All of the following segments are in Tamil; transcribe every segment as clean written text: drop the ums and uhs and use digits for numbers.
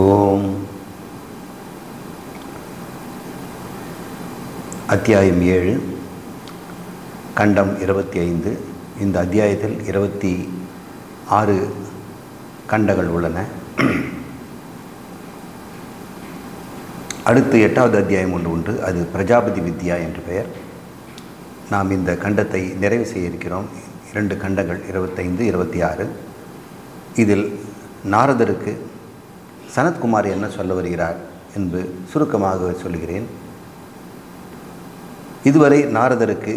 ஓம். அத்தியாயம் 7, கண்டம் 25. இந்த அத்தியாயத்தில் 26 கண்டங்கள் உள்ளன. அடுத்து 8வது அத்தியாயம் ஒன்று உண்டு. அது பிரஜாபதி வித்யா என்று பெயர். நாம் இந்த கண்டத்தை நிறைவு செய்ய இருக்கிறோம். 2 கண்டங்கள் 25, 26. இதில் நாரதருக்கு சனத்குமார் என்ன சொல்ல வருகிறார் என்று சுருக்கமாக சொல்கிறேன். இதுவரை நாரதருக்கு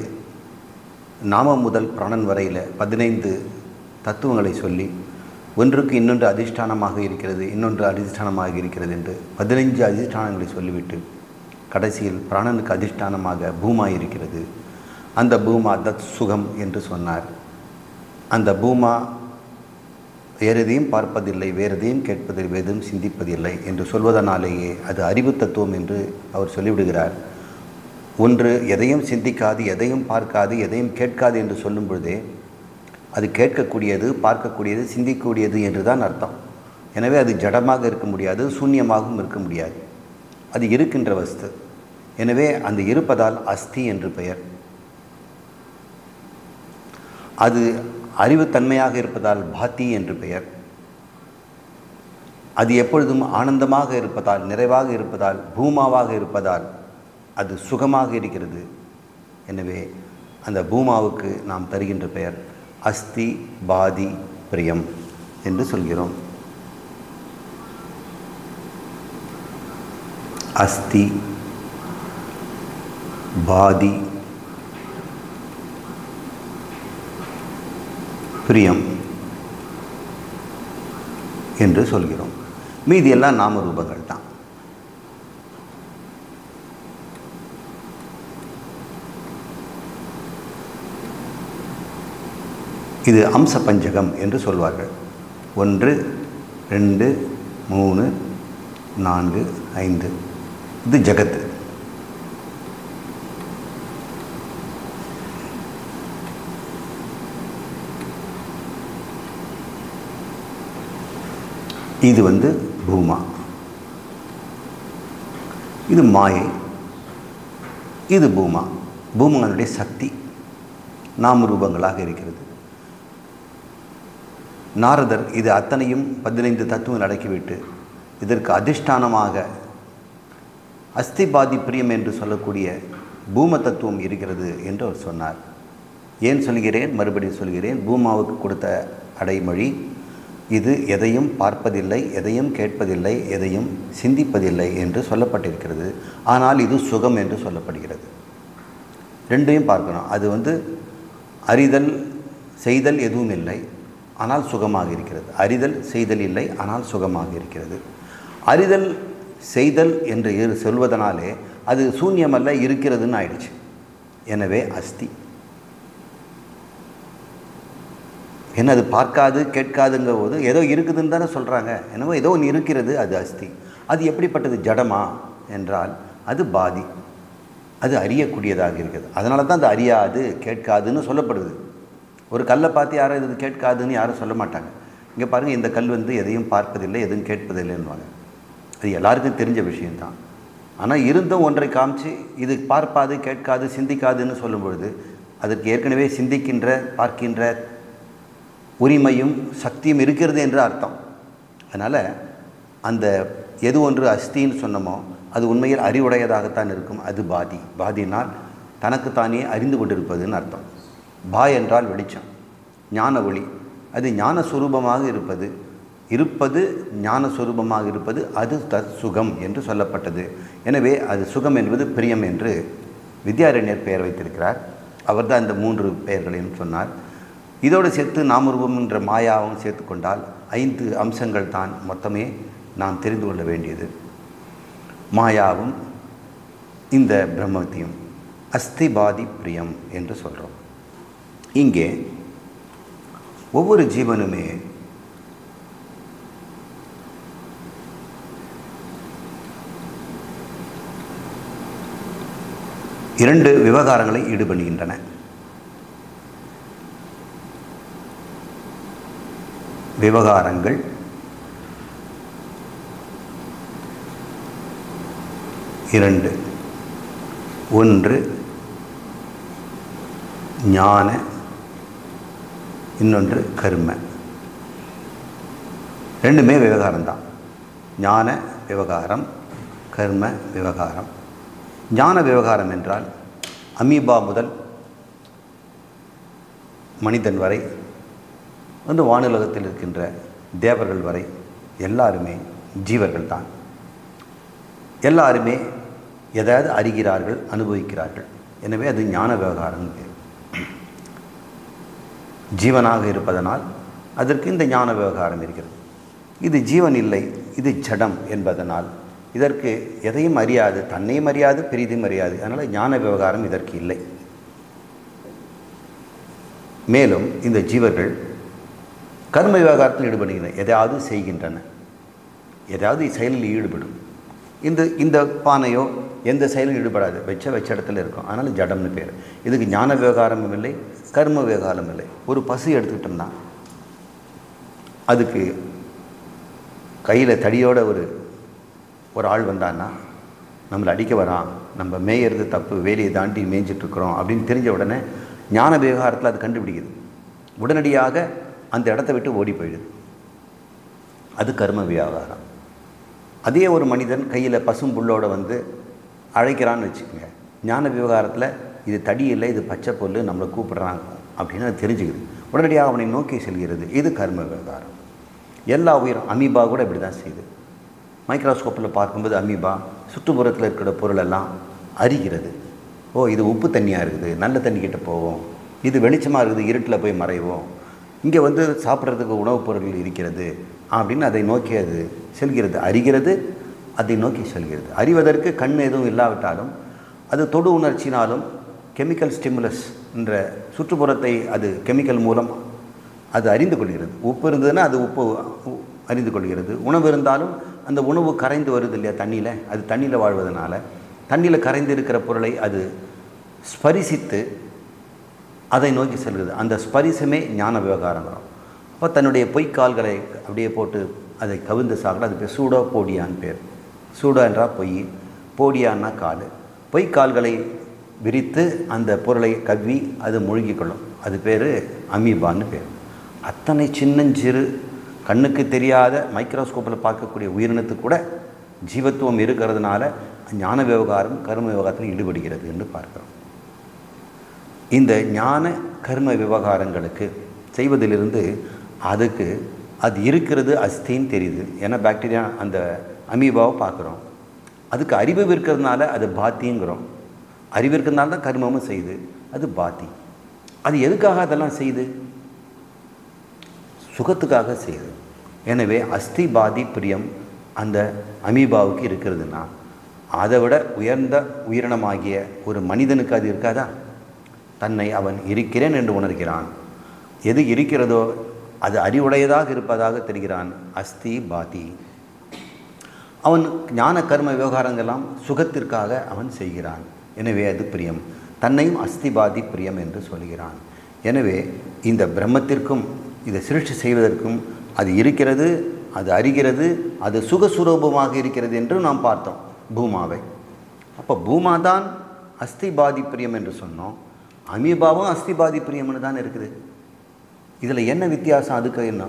நாமம் முதல் பிராணன் வரையில் 15 தத்துவங்களை சொல்லி ஒன்றுக்கு இன்னொன்று அதிஷ்டானமாக இருக்கிறது, இன்னொன்று அதிஷ்டானமாக இருக்கிறது என்று 15 அதிஷ்டானங்களை சொல்லிவிட்டு கடைசியில் பிராணனுக்கு அதிஷ்டானமாக பூமா இருக்கிறது. அந்த பூமா தத் சுகம் என்று சொன்னார். அந்த பூமா வேறு எதையும் பார்ப்பதில்லை, வேறு எதையும் கேட்பதில்லை, வேறும் சிந்திப்பதில்லை என்று சொல்வதனாலேயே அது அறிவு தத்துவம் என்று அவர் சொல்லிவிடுகிறார். ஒன்று எதையும் சிந்திக்காது, எதையும் பார்க்காது, எதையும் கேட்காது என்று சொல்லும் பொழுதே அது கேட்கக்கூடியது, பார்க்கக்கூடியது, சிந்திக்கக்கூடியது என்று தான் அர்த்தம். எனவே அது ஜடமாக இருக்க முடியாது, சூன்யமாகவும் இருக்க முடியாது. அது இருக்கின்ற வஸ்து. எனவே அந்த இருப்பதால் அஸ்தி என்று பெயர். அது அறிவுத்தன்மையாக இருப்பதால் பாத்தி என்று பெயர். அது எப்பொழுதும் ஆனந்தமாக இருப்பதால், நிறைவாக இருப்பதால், பூமாவாக இருப்பதால் அது சுகமாக இருக்கிறது. எனவே அந்த பூமாவுக்கு நாம் தருகின்ற பெயர் அஸ்தி பாதி பிரியம் என்று சொல்கிறோம். அஸ்தி பாதி பிரியம் என்று சொல்கிறோம். மீதி எல்லாம் நாம ரூபங்கள் தான். இது அம்ச பஞ்சகம் என்று சொல்வார்கள். 1, 2, 3, 4, 5. இது ஜகத்து. இது பூமா. இது மாயை. இது பூமா. பூமானுடைய சக்தி நாம ரூபங்களாக இருக்கிறது. நாரதர் இது அத்தனையும் 15 தத்துவங்கள் அடக்கிவிட்டு இதற்கு அதிஷ்டானமாக அஸ்திபாதி பிரியம் என்று சொல்லக்கூடிய பூம தத்துவம் இருக்கிறது என்று அவர் சொன்னார். ஏன் சொல்கிறேன், மறுபடியும் சொல்கிறேன். பூமாவுக்கு கொடுத்த அடைமொழி இது எதையும் பார்ப்பதில்லை, எதையும் கேட்பதில்லை, எதையும் சிந்திப்பதில்லை என்று சொல்லப்பட்டிருக்கிறது. ஆனால் இது சுகம் என்று சொல்லப்படுகிறது. ரெண்டையும் பார்க்கணும். அது அறிதல் செய்தல் எதுவும் இல்லை, ஆனால் சுகமாக இருக்கிறது. அறிதல் செய்தல் இல்லை, ஆனால் சுகமாக இருக்கிறது. அறிதல் செய்தல் என்று சொல்வதனாலே அது சூன்யமல்ல, இருக்கிறதுன்னு ஆயிடுச்சு. எனவே அஸ்தி. ஏன்னா அது பார்க்காது கேட்காதுங்கிற போது ஏதோ இருக்குதுன்னு தானே சொல்கிறாங்க. எனவே ஏதோ ஒன்று இருக்கிறது, அது அஸ்தி. அது எப்படிப்பட்டது? ஜடமா என்றால் அது பாதி. அது அறியக்கூடியதாக இருக்குது. அதனால தான் அது அறியாது கேட்காதுன்னு சொல்லப்படுது. ஒரு கல்லை பார்த்து யாரும் இது கேட்காதுன்னு யாரும் சொல்ல மாட்டாங்க. இங்கே பாருங்கள், இந்த கல் எதையும் பார்ப்பதில்லை, எதுவும் கேட்பதில்லைன்னுவாங்க. அது எல்லாருக்கும் தெரிஞ்ச விஷயந்தான். ஆனால் இருந்தும் ஒன்றை காமிச்சு இது பார்ப்பாது, கேட்காது, சிந்திக்காதுன்னு சொல்லும் பொழுது அதற்கு ஏற்கனவே சிந்திக்கின்ற, பார்க்கின்ற உரிமையும் சக்தியும் இருக்கிறது என்று அர்த்தம். அதனால் அந்த எது ஒன்று அஸ்தின்னு சொன்னமோ அது உண்மையில் அறிவுடையதாகத்தான் இருக்கும். அது பாதி. பாதினால் தனக்குத்தானே அறிந்து கொண்டிருப்பதுன்னு அர்த்தம். பா என்றால் வெளிச்சம், ஞான ஒளி. அது ஞானஸ்வரூபமாக இருப்பது ஞானஸ்வரூபமாக இருப்பது அது தத் சுகம் என்று சொல்லப்பட்டது. எனவே அது சுகம் என்பது பிரியம் என்று வித்யாரண்யர் பெயர் வைத்திருக்கிறார். அவர் தான் இந்த 3 பெயர்களையும் சொன்னார். இதோடு சேர்த்து நாமரூபம் என்ற மாயாவும் சேர்த்து கொண்டால் 5 அம்சங்கள் தான் மொத்தமே நாம் தெரிந்து கொள்ள வேண்டியது. மாயாவும் இந்த பிரம்மத்தையும் அஸ்திபாதி பிரியம் என்று சொல்கிறோம். இங்கே ஒவ்வொரு ஜீவனுமே இரண்டு விவகாரங்களை ஈடுபடுகின்றன. விவகாரங்கள் 2. ஒன்று ஞான, இன்னொன்று கர்ம. ரெண்டுமே விவகாரம்தான். ஞான விவகாரம், கர்ம விவகாரம். ஞான விவகாரம் என்றால் அமீபா முதல் மனிதன் வரை வானுலகத்தில் இருக்கின்ற தேவர்கள் வரை எல்லாருமே ஜீவர்கள் தான். எல்லாருமே எதாவது அறிகிறார்கள், அனுபவிக்கிறார்கள். எனவே அது ஞான விவகாரம். ஜீவனாக இருப்பதனால் அதற்கு இந்த ஞான விவகாரம் இருக்கிறது. இது ஜீவன் இல்லை, இது ஜடம் என்பதனால் இதற்கு எதையும் அறியாது, தன்னையும் அறியாது, பெரிதும் அறியாது. அதனால் ஞான விவகாரம் இதற்கு இல்லை. மேலும் இந்த ஜீவர்கள் கர்ம விவகாரத்தில் ஈடுபடுகின்றன, எதையாவது செய்கின்றன, எதாவது செயலில் ஈடுபடும். இந்த பானையோ எந்த செயலும் ஈடுபடாது, வச்ச இடத்துல இருக்கும். அதனால் ஜடம்னு பேர். இதுக்கு ஞான விவகாரமும் இல்லை, கர்ம விவகாரம் இல்லை. ஒரு பசு எடுத்துக்கிட்டோம்னா அதுக்கு கையில் தடியோட ஒரு ஆள் வந்தான்னா நம்மளை அடிக்க வரான், நம்ம மேயறது தப்பு, வேலையை தாண்டி மேய்ஞ்சிட்ருக்குறோம் அப்படின்னு தெரிஞ்ச உடனே ஞான விவகாரத்தில் அது கண்டுபிடிக்குது. உடனடியாக அந்த இடத்த விட்டு ஓடி போயிடுது. அது கர்ம விவகாரம். அதே ஒரு மனிதன் கையில் பசும் புல்லோடு வந்து அழைக்கிறான்னு வச்சுக்கோங்க. ஞான விவகாரத்தில் இது தடி இல்லை, இது பச்சை புல், நம்மளை கூப்பிட்றாங்க அப்படின்னு அது தெரிஞ்சுக்குது. உடனடியாக அவனை நோக்கி செல்கிறது. இது கர்ம விவகாரம். எல்லா உயிரும், அமீபா கூட இப்படி தான் செய்யுது. மைக்ரோஸ்கோப்பில் பார்க்கும்போது அமீபா சுற்றுப்புறத்தில் இருக்கிற பொருளெல்லாம் அறிகிறது. ஓ, இது உப்பு தண்ணியாக இருக்குது, நல்ல தண்ணிக்கிட்ட போவோம். இது வெளிச்சமாக இருக்குது, இருட்டில் போய் மறைவோம். இங்கே வந்து சாப்பிட்றதுக்கு உணவுப் பொருட்கள் இருக்கிறது அப்படின்னு அதை நோக்கி அது செல்கிறது. அறிகிறது, அதை நோக்கி செல்கிறது. அறிவதற்கு கண் எதுவும் இல்லாவிட்டாலும் அது தொடு உணர்ச்சினாலும் கெமிக்கல் ஸ்டிமுலஸ் என்ற சுற்றுப்புறத்தை அது கெமிக்கல் மூலம் அது அறிந்து கொள்கிறது. உப்பு இருந்ததுன்னா அது உப்பு அறிந்து கொள்கிறது. உணவு இருந்தாலும் அந்த உணவு கரைந்து வருது இல்லையா தண்ணியில், அது தண்ணியில் வாழ்வதனால தண்ணியில் கரைந்து இருக்கிற பொருளை அது ஸ்பரிசித்து அதை நோக்கி செல்கிறது. அந்த ஸ்பரிசமே ஞான விவகாரம் வரும். அப்போ தன்னுடைய பொய்க்கால்களை அப்படியே போட்டு அதை கவிழ்ந்து சாப்பிட, அது பேர் சூடோ போடியான்னு பேர். சூடோ என்றால் பொய், போடியான்னா கால். பொய்க்கால்களை விரித்து அந்த பொருளை கவ்வி அது முழுகிக்கொள்ளும். அது பேர் அமீபான்னு பேர். அத்தனை சின்னஞ்சிறு கண்ணுக்கு தெரியாத மைக்ரோஸ்கோப்பில் பார்க்கக்கூடிய உயிரினத்துக்கு கூட ஜீவத்துவம் இருக்கிறதுனால ஞான விவகாரம் கர்ம விவகாரத்தில் ஈடுபடுகிறது என்று பார்க்கிறோம். இந்த ஞான கர்ம விவகாரங்களுக்கு செய்வதிலிருந்து அதுக்கு அது இருக்கிறது அஸ்தின்னு தெரியுது. ஏன்னா பாக்டீரியா அந்த அமீபாவை பார்க்குறோம். அதுக்கு அறிவு இருக்கிறதுனால அது பாத்திங்கிறோம். அறிவு இருக்கிறதுனால தான் கர்மமும் செய்யுது, அது பாத்தி. அது எதுக்காக அதெல்லாம் செய்யுது? சுகத்துக்காக செய்யுது. எனவே அஸ்தி பாதி பிரியம் அந்த அமீபாவுக்கு இருக்கிறதுனா அதை விட உயர்ந்த உயிரினமாகிய ஒரு மனிதனுக்கு அது இருக்காதா? தன்னை அவன் இருக்கிறேன் என்று உணர்கிறான். எது இருக்கிறதோ அது அறிவுடையதாக இருப்பதாக தெரிகிறான். அஸ்தி பாதி. அவன் ஞான கர்ம விவகாரங்கள்லாம் சுகத்திற்காக அவன் செய்கிறான். எனவே அது பிரியம். தன்னையும் அஸ்தி பாதி பிரியம் என்று சொல்கிறான். எனவே இந்த பிரம்மத்திற்கும் இதை சிருஷ்டி செய்வதற்கும் அது இருக்கிறது, அது அறிகிறது, அது சுகஸ்வரூபமாக இருக்கிறது என்று நாம் பார்த்தோம் பூமாவை. அப்போ பூமா தான் அஸ்தி பாதி பிரியம் என்று சொன்னோம். அமீபாவும் அஸ்தி பாதி பிரியம்னு தான் இருக்குது. இதில் என்ன வித்தியாசம்? அதுக்கு என்ன?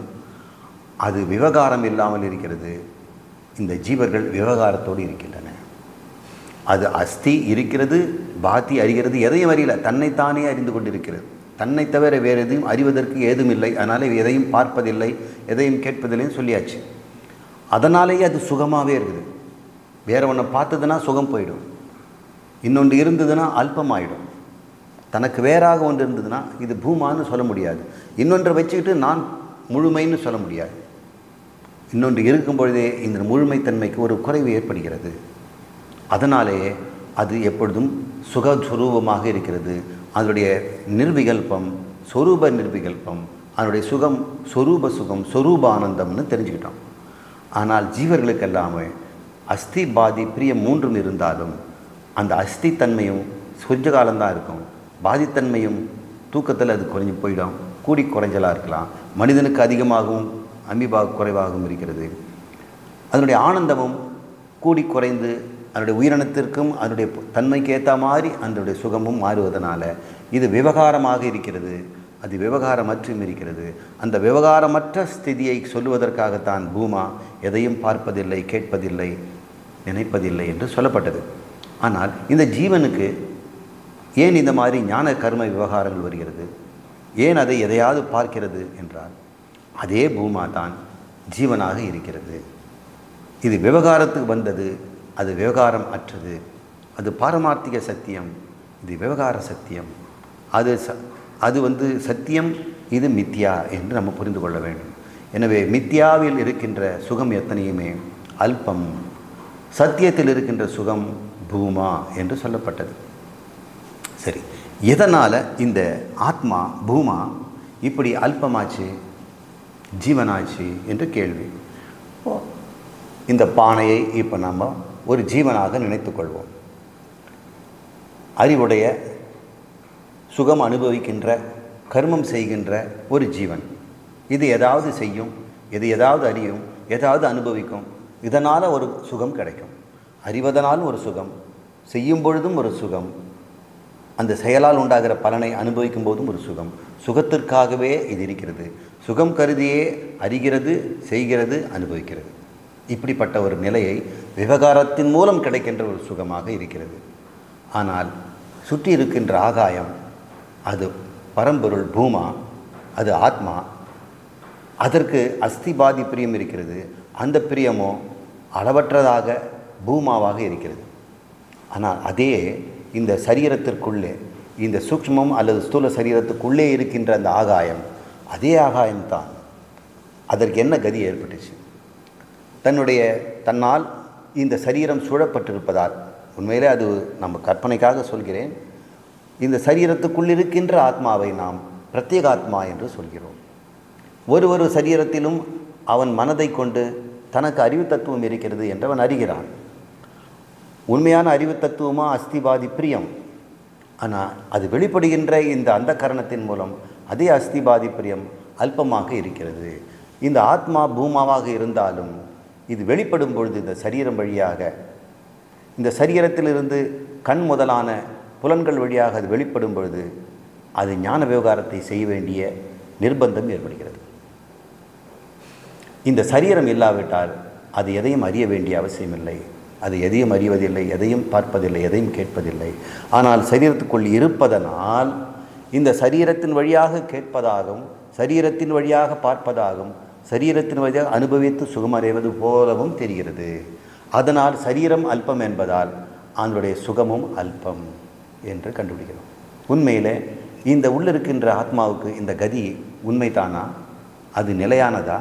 அது விவகாரம் இல்லாமல் இருக்கிறது, இந்த ஜீவர்கள் விவகாரத்தோடு இருக்கின்றன. அது அஸ்தி இருக்கிறது, பாதி அறிகிறது, எதையும் அறியல, தன்னைத்தானே அறிந்து கொண்டிருக்கிறது. தன்னை தவிர வேறு எதையும் அறிவதற்கு ஏதும் இல்லை. அதனால் எதையும் பார்ப்பதில்லை, எதையும் கேட்பதில்லைன்னு சொல்லியாச்சு. அதனாலேயே அது சுகமாகவே இருக்குது. வேறு ஒன்றை பார்த்ததுன்னா சுகம் போயிடும், இன்னொன்று இருந்ததுன்னா அல்பமாயிடும். தனக்கு வேறாக ஒன்று இருந்ததுன்னா இது பூமான்னு சொல்ல முடியாது. இன்னொன்றை வச்சுக்கிட்டு நான் முழுமைன்னு சொல்ல முடியாது. இன்னொன்று இருக்கும் பொழுதே இந்த முழுமைத்தன்மைக்கு ஒரு குறைவு ஏற்படுகிறது. அதனாலேயே அது எப்பொழுதும் சுகஸ்வரூபமாக இருக்கிறது. அதனுடைய நிர்விகல்பம் சொரூப நிர்விகல்பம், அதனுடைய சுகம் சொரூப சுகம், சொரூப ஆனந்தம்னு தெரிஞ்சுக்கிட்டோம். ஆனால் ஜீவர்களுக்கு எல்லாமே அஸ்தி பாதி பிரியம் மூன்றும் இருந்தாலும் அந்த அஸ்தி தன்மையும் கொஞ்ச காலம்தான் இருக்கும். பாதித்தன்மையும் தூக்கத்தில் அது குறைஞ்சி போயிடும், கூடி குறைஞ்சலாக இருக்கலாம். மனிதனுக்கு அதிகமாகவும் அமீபா குறைவாகவும் இருக்கிறது. அதனுடைய ஆனந்தமும் கூடி குறைந்து அதனுடைய உயிரினத்திற்கும் அதனுடைய தன்மைக்கு ஏற்ற மாதிரி அதனுடைய சுகமும் மாறுவதனால இது விவகாரமாக இருக்கிறது, அது விவகாரமற்றும் இருக்கிறது. அந்த விவகாரமற்ற ஸ்திதியை சொல்லுவதற்காகத்தான் பூமா எதையும் பார்ப்பதில்லை, கேட்பதில்லை, நினைப்பதில்லை என்று சொல்லப்பட்டது. ஆனால் இந்த ஜீவனுக்கு ஏன் இந்த மாதிரி ஞான கர்ம விவகாரங்கள் வருகிறது, ஏன் அதை எதையாவது பார்க்கிறது என்றால் அதே பூமா தான் ஜீவனாக இருக்கிறது. இது விவகாரத்துக்கு வந்தது, அது விவகாரம் அற்றது. அது பாரமார்த்திக சத்தியம், இது விவகார சத்தியம். அது சத்தியம், இது மித்யா என்று நம்ம புரிந்து கொள்ள வேண்டும். எனவே மித்யாவில் இருக்கின்ற சுகம் எத்தனையுமே அல்பம், சத்தியத்தில் இருக்கின்ற சுகம் பூமா என்று சொல்லப்பட்டது. சரி, எதனால் இந்த ஆத்மா பூமா இப்படி அல்பமாச்சு, ஜீவனாச்சு என்று கேள்வி. இந்த பானையை இப்போ நம்ம ஒரு ஜீவனாக நினைத்து கொள்வோம். அறிவுடைய, சுகம் அனுபவிக்கின்ற, கர்மம் செய்கின்ற ஒரு ஜீவன். இது ஏதாவது செய்யும், ஏதாவது அறியும், ஏதாவது அனுபவிக்கும். இதனால் ஒரு சுகம் கிடைக்கும். அறிவதனாலும் ஒரு சுகம், செய்யும் பொழுதும் ஒரு சுகம், அந்த செயலால் உண்டாகிற பலனை அனுபவிக்கும் போதும் ஒரு சுகம். சுகத்திற்காகவே இது இருக்கிறது. சுகம் கருதியே அறிகிறது, செய்கிறது, அனுபவிக்கிறது. இப்படிப்பட்ட ஒரு நிலையை விவகாரத்தின் மூலம் கிடைக்கின்ற ஒரு சுகமாக இருக்கிறது. ஆனால் சுற்றி இருக்கின்ற ஆகாயம், அது பரம்பொருள் பூமா, அது ஆத்மா. அதற்கு அஸ்திபாதி பிரியம் இருக்கிறது. அந்த பிரியமோ அளவற்றதாக பூமாவாக இருக்கிறது. ஆனால் அதே இந்த சரீரத்திற்குள்ளே, இந்த சூக்ஷ்மம் அல்லது ஸ்தூல சரீரத்துக்குள்ளே இருக்கின்ற அந்த ஆகாயம், அதே ஆகாயம்தான். அதற்கு என்ன கதி ஏற்பட்டுச்சு? தன்னால் இந்த சரீரம் சூழப்பட்டிருப்பதால், உண்மையிலே அது நம்ம கற்பனைக்காக சொல்கிறேன், இந்த சரீரத்துக்குள் இருக்கின்ற ஆத்மாவை நாம் பிரத்யேக ஆத்மா என்று சொல்கிறோம். ஒரு சரீரத்திலும் அவன் மனதை கொண்டு தனக்கு அறிவு தத்துவம் இருக்கிறது என்றவன் அறிகிறான். உண்மையான அறிவு தத்துவமாக அஸ்திபாதி பிரியம். ஆனால் அது வெளிப்படுகின்ற இந்த அந்த கரணத்தின் மூலம் அதே அஸ்திபாதி பிரியம் அல்பமாக இருக்கிறது. இந்த ஆத்மா பூமாவாக இருந்தாலும் இது வெளிப்படும் பொழுது இந்த சரீரம் வழியாக, இந்த சரீரத்திலிருந்து கண் முதலான புலன்கள் வழியாக அது வெளிப்படும் பொழுது அது ஞான விவகாரத்தை செய்ய வேண்டிய நிர்பந்தம் ஏற்படுகிறது. இந்த சரீரம் இல்லாவிட்டால் அது எதையும் அறிய வேண்டிய அவசியமில்லை. அது எதையும் அறிவதில்லை, எதையும் பார்ப்பதில்லை, எதையும் கேட்பதில்லை. ஆனால் சரீரத்துக்குள் இருப்பதனால் இந்த சரீரத்தின் வழியாக கேட்பதாகவும், சரீரத்தின் வழியாக பார்ப்பதாகவும், சரீரத்தின் வழியாக அனுபவித்து சுகமடைவது போலவும் தெரிகிறது. அதனால் சரீரம் அல்பம் என்பதால் அதனுடைய சுகமும் அல்பம் என்று கண்டுபிடிக்கிறோம். உண்மையில் இந்த உள்ளிருக்கின்ற ஆத்மாவுக்கு இந்த கதி உண்மைதானா? அது நிலையானதா?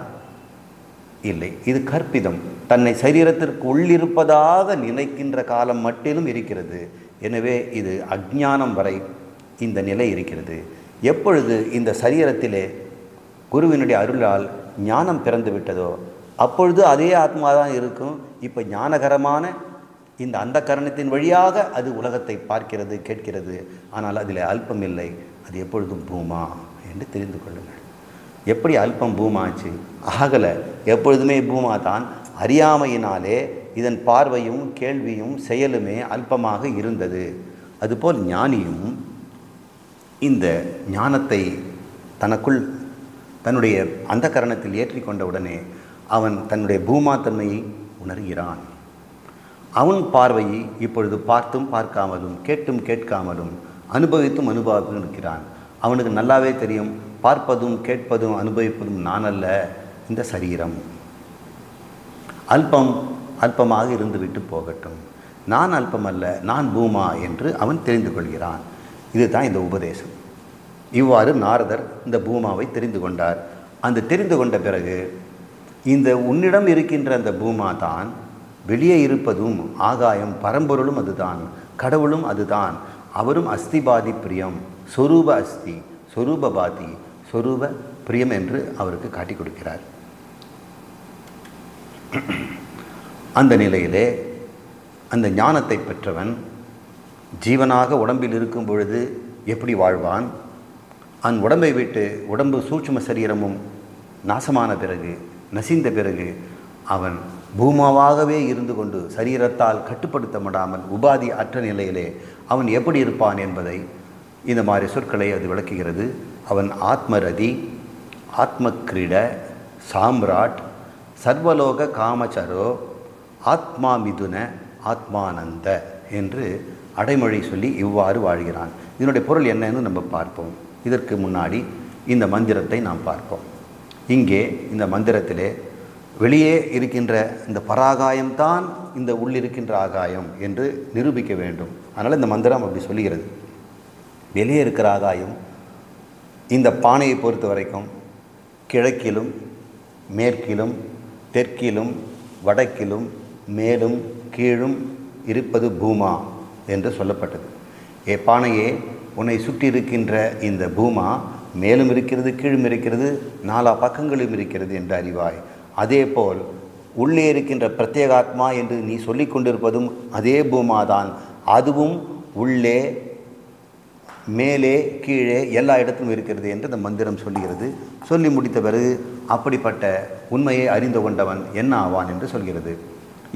இல்லை, இது கற்பிதம். தன்னை சரீரத்திற்கு உள்ளிருப்பதாக நினைக்கின்ற காலம் மட்டிலும் இருக்கிறது. எனவே இது அஞ்ஞானம் வரை இந்த நிலை இருக்கிறது. எப்பொழுது இந்த சரீரத்திலே குருவினுடைய அருளால் ஞானம் பிறந்து விட்டதோ அப்பொழுது அதே ஆத்மா தான் இருக்கும். இப்போ ஞானகரமான இந்த அந்த கரணத்தின் வழியாக அது உலகத்தை பார்க்கிறது, கேட்கிறது. ஆனால் அதில் அல்பம் இல்லை, அது எப்பொழுதும் பூமா என்று தெரிந்து கொள்ளுங்கள். எப்படி அல்பம் பூமாச்சு? ஆகலை, எப்பொழுதுமே பூமா தான். அறியாமையினாலே இதன் பார்வையும் கேள்வியும் செயலுமே அல்பமாக இருந்தது. அதுபோல் ஞானியும் இந்த ஞானத்தை தனக்குள் தன்னுடைய அந்த கரணத்தில் ஏற்றி கொண்டவுடனே அவன் தன்னுடைய பூமாத்தன்மையை உணர்கிறான். அவன் பார்வையை இப்பொழுது பார்த்தும் பார்க்காமலும், கேட்டும் கேட்காமலும், அனுபவித்தும் அனுபவித்தும் இருக்கிறான். அவனுக்கு நல்லாவே தெரியும், பார்ப்பதும் கேட்பதும் அனுபவிப்பதும் நான் அல்ல, இந்த சரீரம். அல்பமாக இருந்துவிட்டு போகட்டும், நான் அல்பமல்ல, நான் பூமா என்று அவன் தெரிந்து கொள்கிறான். இதுதான் இந்த உபதேசம். இவ்வாறு நாரதர் இந்த பூமாவை தெரிந்து கொண்டார். அந்த தெரிந்து கொண்ட பிறகு இந்த உன்னிடம் இருக்கின்ற அந்த பூமா தான், வெளியே இருப்பதும் ஆகாயம், பரம்பொருளும் அதுதான், கடவுளும் அதுதான். அவரும் அஸ்திபாதி பிரியம், சொரூப அஸ்தி, சொரூபபாதி, சொரூப பிரியம் என்று அவருக்கு காட்டி கொடுக்கிறார். அந்த நிலையிலே அந்த ஞானத்தை பெற்றவன் ஜீவனாக உடம்பில் இருக்கும் பொழுது எப்படி வாழ்வான்? அவன் உடம்பை விட்டு, உடம்பு சூட்சும சரீரமும் நாசமான பிறகு, நசிந்த பிறகு அவன் பூமாவாகவே இருந்து கொண்டு சரீரத்தால் கட்டுப்படுத்த முடியாமல் உபாதி அற்ற நிலையிலே அவன் எப்படி இருப்பான் என்பதை இந்த மாதிரி சொற்களை அது விளக்குகிறது. அவன் ஆத்மரதி, ஆத்மக்ரீட, சாம்ராட், சர்வலோக காமச்சரோ, ஆத்மா மிதுன, ஆத்மானந்த என்று அடைமொழி சொல்லி இவ்வாறு வாழ்கிறான். இதனுடைய பொருள் என்னன்னு நம்ம பார்ப்போம். இதற்கு முன்னாடி இந்த மந்திரத்தை நாம் பார்ப்போம். இங்கே இந்த மந்திரத்திலே வெளியே இருக்கின்ற இந்த பராகாயம்தான் இந்த உள்ளிருக்கின்ற ஆகாயம் என்று நிரூபிக்க வேண்டும். அதனால் இந்த மந்திரம் அப்படி சொல்லுகிறது. வெளியே இருக்கிற ஆகாயம் இந்த பானையை பொறுத்த வரைக்கும் கிழக்கிலும் மேற்கிலும் தெற்கிலும் வடக்கிலும் மேலும் கீழும் இருப்பது பூமா என்று சொல்லப்பட்டது. பானையே, உன்னை சுற்றி இருக்கின்ற இந்த பூமா மேலும் இருக்கிறது, கீழும் இருக்கிறது, நாலா பக்கங்களும் இருக்கிறது என்று அறிவாய். அதேபோல் உள்ளே இருக்கின்ற பிரத்யேகாத்மா என்று நீ சொல்லி கொண்டிருப்பதும் அதே பூமாதான். அதுவும் உள்ளே மேலே கீழே எல்லா இடத்திலும் இருக்கிறது என்று இந்த மந்திரம் சொல்லுகிறது. சொல்லி முடித்த பிறகு அப்படிப்பட்ட உண்மையை அறிந்து கொண்டவன் என்ன ஆவான் என்று சொல்கிறது.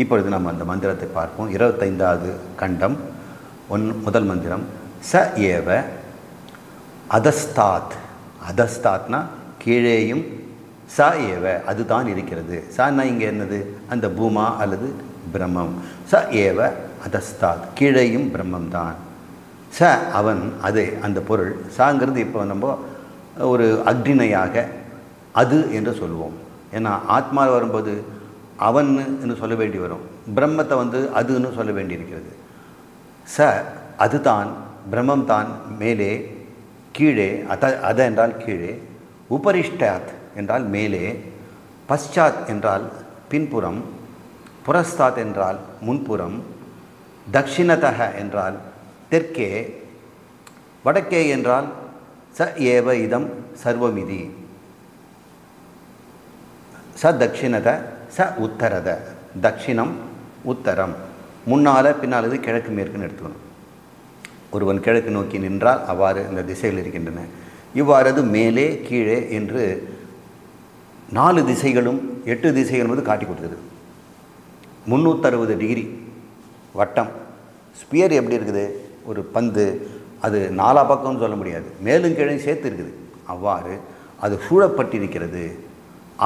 இப்பொழுது நம்ம அந்த மந்திரத்தை பார்ப்போம். 25வது கண்டம் முதல் மந்திரம். ச ஏவ அதஸ்தாத். அதஸ்தாத்னா கீழேயும், ச ஏவ அதுதான் இருக்கிறது. சான்னா இங்கே என்னது? அந்த பூமா அல்லது பிரம்மம். ச ஏவ அதஸ்தாத் கீழேயும் பிரம்மம்தான். ச அவன், அது அந்த பொருள். சாங்கிறது இப்போ நம்ம ஒரு அக்னிணையாக அது என்று சொல்லுவோம். ஏன்னா ஆத்மா வரும்போது அவன் என்று சொல்ல வேண்டி வரும். பிரம்மத்தை அதுன்னு சொல்ல வேண்டியிருக்கிறது. ச அதுதான், பிரம்மம் தான் மேலே, கீழே, அத என்றால் கீழே, உபரிஷ்டாத் என்றால் மேலே, பశ్చాத் என்றால் பின்புறம், புரஸ்தாத் என்றால் முன்புறம், தக்ஷிணதக என்றால் தெற்கே, வடக்கே என்றால் ச ஏவ இதம் சர்வமிதி. ச தக்ஷிணத, ச உத்தரத. தக்ஷிணம் உத்தரம், முன்னால் பின்னால் இது கிழக்கு மேற்குன்னு எடுத்துக்கணும். ஒருவன் கிழக்கு நோக்கி நின்றால் அவ்வாறு இந்த திசைகள் இருக்கின்றன. இவ்வாறு மேலே கீழே என்று 4 திசைகளும் 8 திசைகள் காட்டி கொடுத்தது. 360 டிகிரி வட்டம். ஸ்பியர் எப்படி இருக்குது? ஒரு பந்து. அது 4 பக்கம்னு சொல்ல முடியாது, மேலும் கீழே சேர்த்து இருக்குது. அவ்வாறு அது சூழப்பட்டிருக்கிறது.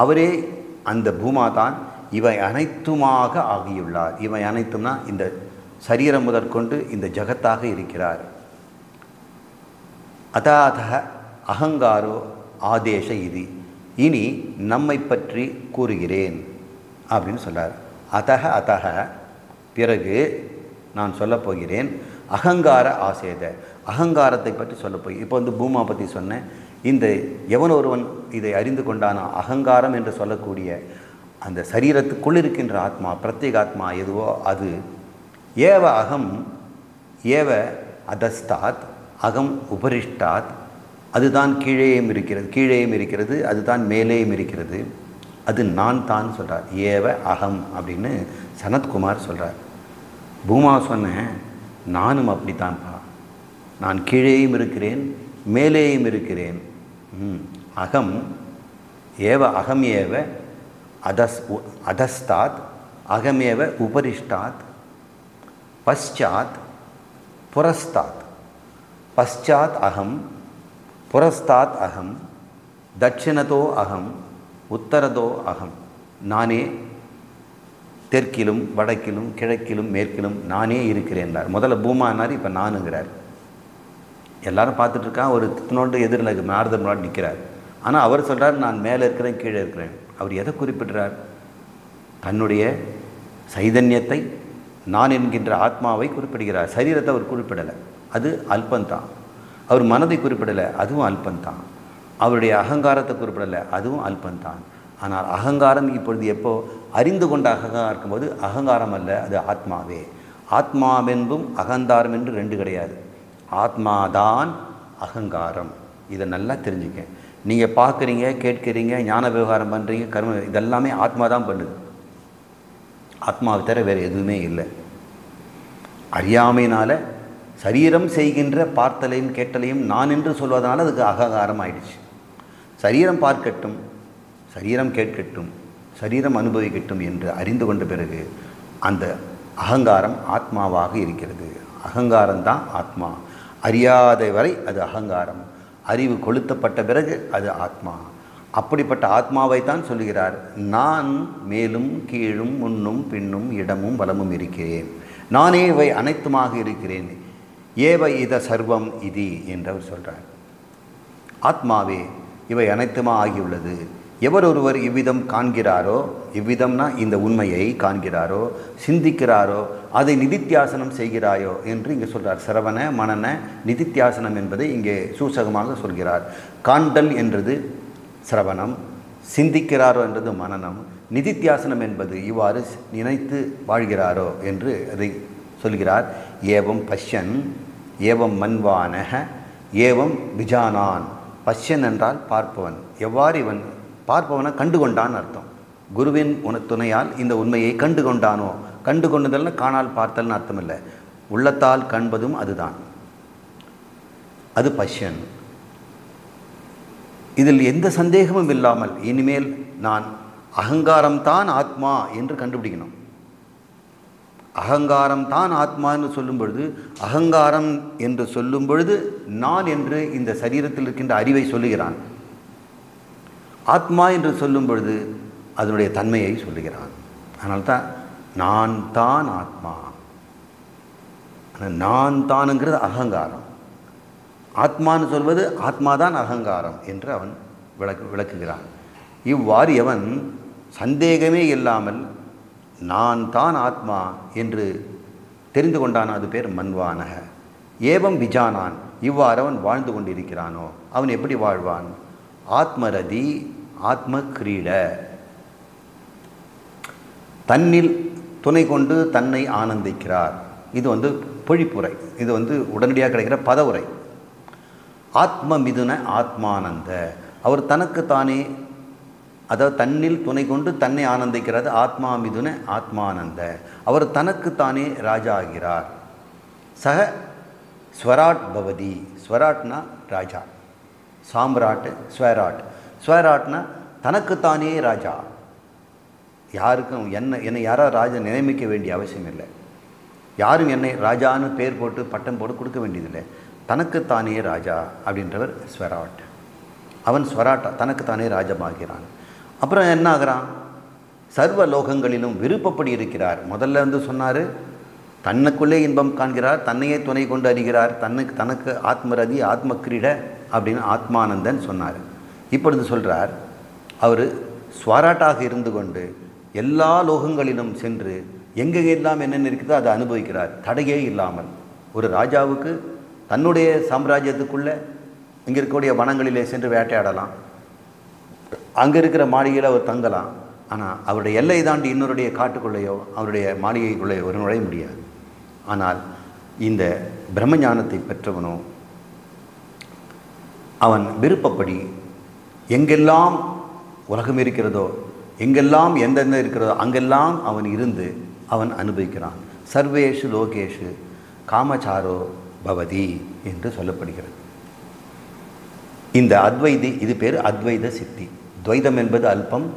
அவரே அந்த பூமா தான் இவை அனைத்துமாக ஆகியுள்ளார். இவை அனைத்தும்னா இந்த சரீரம் முதற்கொண்டு இந்த ஜகத்தாக இருக்கிறார். அதாத அகங்காரோ ஆதேச இது. இனி நம்மை பற்றி கூறுகிறேன் அப்படின்னு சொல்கிறார். அத்தக பிறகு நான் சொல்லப் போகிறேன். அகங்கார ஆசேத, அகங்காரத்தை பற்றி சொல்லப்போய். இப்போ பூமா பற்றி சொன்னேன். இந்த எவன் ஒருவன் இதை அறிந்து கொண்டான அகங்காரம் என்று சொல்லக்கூடிய அந்த சரீரத்துக்குள் இருக்கின்ற ஆத்மா, பிரத்யேகாத்மா எதுவோ அது. ஏவ அகம் ஏவ அதஸ்தாத், அகம் உபரிஷ்டாத், அதுதான் கீழேயும் இருக்கிறது, அதுதான் மேலேயும் இருக்கிறது, அது நான் தான் சொல்கிறார். ஏவ அகம் அப்படின்னு சனத்குமார் சொல்கிறார். பூமா சொன்னேன், நானும் அப்படித்தான்ப்பா, நான் கீழேயும் இருக்கிறேன் மேலேயும் இருக்கிறேன். அகம் ஏவ அகம் ஏவ அதஸ்தாத், அகமேவ உபரிஷ்டாத், பశ్చాத் புரஸ்தாத். பశ్చాத் அகம், புரஸ்தாத் அகம், தட்சிணதோ அகம், உத்தரதோ அகம். நானே தெற்கிலும் வடக்கிலும் கிழக்கிலும் மேற்கிலும் நானே இருக்கிறேன்றார். முதல்ல பூமானார், இப்போ நானுங்கிறார். எல்லாரும் பார்த்துட்ருக்கா. ஒரு தினோண்டு எதிரில் நாரதர் முன்னாடி நிற்கிறார். ஆனால் அவர் சொல்கிறார், நான் மேலே இருக்கிறேன் கீழே இருக்கிறேன். அவர் எதை குறிப்பிடுறார்? தன்னுடைய சைதன்யத்தை, நான் என்கின்ற ஆத்மாவை குறிப்பிடுகிறார். சரீரத்தை அவர் குறிப்பிடலை, அது அல்பந்தான். அவர் மனதை குறிப்பிடலை, அதுவும் அல்பந்தான். அவருடைய அகங்காரத்தை குறிப்பிடலை, அதுவும் அல்பந்தான். ஆனால் அகங்காரம் இப்பொழுது எப்போ அறிந்து கொண்ட அகங்காரம் இருக்கும்போது அகங்காரம் அல்ல, அது ஆத்மாவே. ஆத்மாவென்பும் அகங்காரம் என்று 2 கிடையாது. ஆத்மாதான் அகங்காரம். இதை நல்லா தெரிஞ்சுக்க. நீங்கள் பார்க்குறீங்க, கேட்குறீங்க, ஞான விவகாரம் பண்ணுறீங்க, கர்ம, இதெல்லாமே ஆத்மா தான் பண்ணுது. ஆத்மாவை தவிர வேறு எதுவுமே இல்லை. அறியாமையினால் சரீரம் செய்கின்ற பார்த்தலையும் கேட்டலையும் நான் என்று சொல்வதனால அதுக்கு அகங்காரம் ஆயிடுச்சு. சரீரம் பார்க்கட்டும், சரீரம் கேட்கட்டும், சரீரம் அனுபவிக்கட்டும் என்று அறிந்து கொண்ட பிறகு அந்த அகங்காரம் ஆத்மாவாக இருக்கிறது. அகங்காரம்தான் ஆத்மா. அறியாத வரை அது அகங்காரம். அறிவு கொளுத்தப்பட்ட பிறகு அது ஆத்மா. அப்படிப்பட்ட ஆத்மாவைத்தான் சொல்லுகிறார், நான் மேலும் கீழும் முன்னும் பின்னும் இடமும் வலமும் இருக்கிறேன், நானே இவை அனைத்துமாக இருக்கிறேன், ஏவ இத சர்வம் இதி என்றவர் சொல்கிறார். ஆத்மாவே இவை அனைத்துமாக ஆகியுள்ளது. எவர் ஒருவர் இவ்விதம் காண்கிறாரோ, இவ்விதம்னா இந்த உண்மையை காண்கிறாரோ, சிந்திக்கிறாரோ, அதை நிதித்தியாசனம் செய்கிறாயோ என்று இங்கே சொல்கிறார். சிரவண மனன நிதித்தியாசனம் என்பதை இங்கே சூசகமாக சொல்கிறார். காண்டல் என்றது சிரவணம், சிந்திக்கிறாரோ என்றது மனனம், நிதித்தியாசனம் என்பது இவ்வாறு நினைத்து வாழ்கிறாரோ என்று அதை சொல்கிறார். ஏவம் பஷ்யன் ஏவம் மன்வானக ஏவம் விஜானான். பஷ்யன் என்றால் பார்ப்பவன். எவ்வாறு இவன் பார்ப்பவனை கண்டு கொண்டான் அர்த்தம். குருவின் துணையால் இந்த உண்மையை கண்டு கொண்டானோ, கண்டு கொண்டுதல்னு காணால் பார்த்தல்னு அர்த்தம் இல்லை, உள்ளத்தால் காண்பதும் அதுதான், அது பஷ்யன். இதில் எந்த சந்தேகமும் இல்லாமல் இனிமேல் நான் அகங்காரம்தான் ஆத்மா என்று கண்டுபிடிக்கணும். அகங்காரம்தான் ஆத்மா என்று சொல்லும் பொழுது, அகங்காரம் என்று சொல்லும் பொழுது நான் என்று இந்த சரீரத்தில் இருக்கின்ற அறிவை சொல்லுகிறான். ஆத்மா என்று சொல்லும் பொழுது அதனுடைய தன்மையை சொல்லுகிறான். அதனால்தான் நான் தான் ஆத்மா. நான் தானுங்கிறது அகங்காரம். ஆத்மான்னு சொல்வது ஆத்மாதான் அகங்காரம் என்று அவன் விளக்குகிறான். இவ்வாறு அவன் சந்தேகமே இல்லாமல் நான் தான் ஆத்மா என்று தெரிந்து கொண்டான். அது பேர் மன்வானக. ஏவம் விஜானான். இவ்வாறு அவன் வாழ்ந்து கொண்டிருக்கிறானோ அவன் எப்படி வாழ்வான்? ஆத்மரதி ஆத்ம கிரீட. தன்னில் துணை கொண்டு தன்னை ஆனந்திக்கிறார். இது பொழிப்புரை. இது உடனடியாக கிடைக்கிற பதவுரை. ஆத்ம மிதுன ஆத்மானந்த. அவர் தனக்குத்தானே, அதாவது தன்னில் துணை கொண்டு தன்னை ஆனந்திக்கிறது. ஆத்மா மிதுன ஆத்மானந்த. அவர் தனக்குத்தானே ராஜா ஆகிறார். சக ஸ்வராட் பவதி. ஸ்வராட்னா ராஜா, சாம்ராட் ஸ்வராட். ஸ்வராட்னா தனக்குத்தானே ராஜா. யாருக்கும் என்னை யாராவது ராஜா நியமிக்க வேண்டிய அவசியம் இல்லை. யாரும் என்னை ராஜான்னு பேர் போட்டு பட்டம் போட்டு கொடுக்க வேண்டியதில்லை. தனக்குத்தானே ராஜா அப்படின்றவர் ஸ்வராட். அவன் ஸ்வராட்டா தனக்குத்தானே ராஜமாகிறான். அப்புறம் என்ன ஆகிறான்? சர்வ லோகங்களிலும் விருப்பப்படி இருக்கிறார். முதல்ல சொன்னார், தன்னுக்குள்ளே இன்பம் காண்கிறார், தன்னையே துணை கொண்டு அறிகிறார், தனக்கு ஆத்மரதி ஆத்ம கிரீட அப்படின்னு ஆத்மானந்தன் சொன்னார். இப்பொழுது சொல்கிறார், அவர் ஸ்வராட்டாக இருந்து கொண்டு எல்லா லோகங்களிலும் சென்று எங்கெல்லாம் என்னென்ன இருக்குதோ அதை அனுபவிக்கிறார், தடையே இல்லாமல். ஒரு ராஜாவுக்கு தன்னுடைய சாம்ராஜ்யத்துக்குள்ளே இங்கே இருக்கக்கூடிய வனங்களிலே சென்று வேட்டையாடலாம், அங்கே இருக்கிற மாளிகையில் அவர் தங்கலாம். ஆனால் அவருடைய எல்லை தாண்டி இன்னொருடைய காட்டுக்குள்ளேயோ அவருடைய மாளிகைக்குள்ளேயோ ஒரு நுழைய முடியாது. ஆனால் இந்த பிரம்மஞானத்தை பெற்றவனோ அவன் விருப்பப்படி எங்கெல்லாம் உலகம் இருக்கிறதோ, எங்கெல்லாம் எந்தெந்த இருக்கிறதோ அங்கெல்லாம் அவன் இருந்து அவன் அனுபவிக்கிறான். சர்வேஷு லோகேஷு காமச்சாரோ பவதி என்று சொல்லப்படுகிறது. இந்த அத்வைதி, இது பேர் அத்வைத சித்தி. துவைதம் என்பது அல்பம்,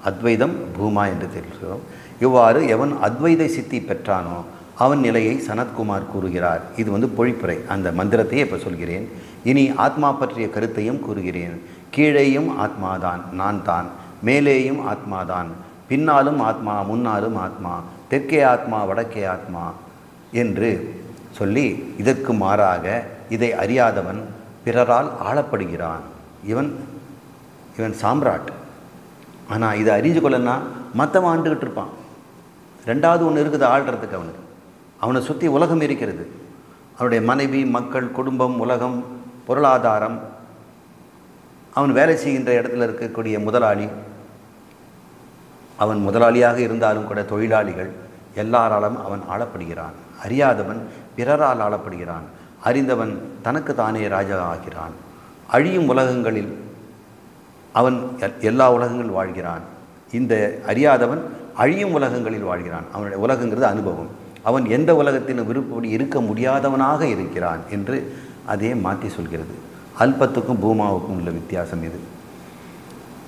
அத்வைதம் பூமா என்று தெரிகிறோம். இவ்வாறு எவன் அத்வைத சித்தி பெற்றானோ அவன் நிலையை சனத்குமார் கூறுகிறார். இது பொழிப்புரை. அந்த மந்திரத்தையே இப்போ சொல்கிறேன். இனி ஆத்மா பற்றிய கருத்தையும் கூறுகிறேன். கீழேயும் ஆத்மாதான், நான் தான். மேலேயும் ஆத்மாதான், பின்னாலும் ஆத்மா, முன்னாலும் ஆத்மா, தெற்கே ஆத்மா, வடக்கே ஆத்மா என்று சொல்லி, இதற்கு மாறாக இதை அறியாதவன் பிறரால் ஆளப்படுகிறான். இவன் சாம்ராட். ஆனால் இதை அறிஞ்சு கொள்ளனா மற்றவன் ஆண்டுகிட்டு இருப்பான். ரெண்டாவது ஒன்று இருக்குது ஆள்றதுக்கு. அவனை சுற்றி உலகம் இருக்கிறது. அவனுடைய மனைவி, மக்கள், குடும்பம், உலகம், பொருளாதாரம், அவன் வேலை செய்கின்ற இடத்துல இருக்கக்கூடிய முதலாளி, அவன் முதலாளியாக இருந்தாலும் கூட தொழிலாளிகள் எல்லாராலும் அவன் ஆளப்படுகிறான். அறியாதவன் பிறரால் ஆளப்படுகிறான். அறிந்தவன் தனக்கு தானே ராஜா ஆகிறான். அழியும் உலகங்களில் அவன் எல்லா உலகங்களில் வாழ்கிறான். இந்த அறியாதவன் அழியும் உலகங்களில் வாழ்கிறான். அவனுடைய உலகங்கிறது அனுபவம். அவன் எந்த உலகத்திலும் விருப்பப்படி இருக்க முடியாதவனாக இருக்கிறான் என்று அதே மாற்றி சொல்கிறது. அல்பத்துக்கும் பூமாவுக்கும் உள்ள வித்தியாசம் இது.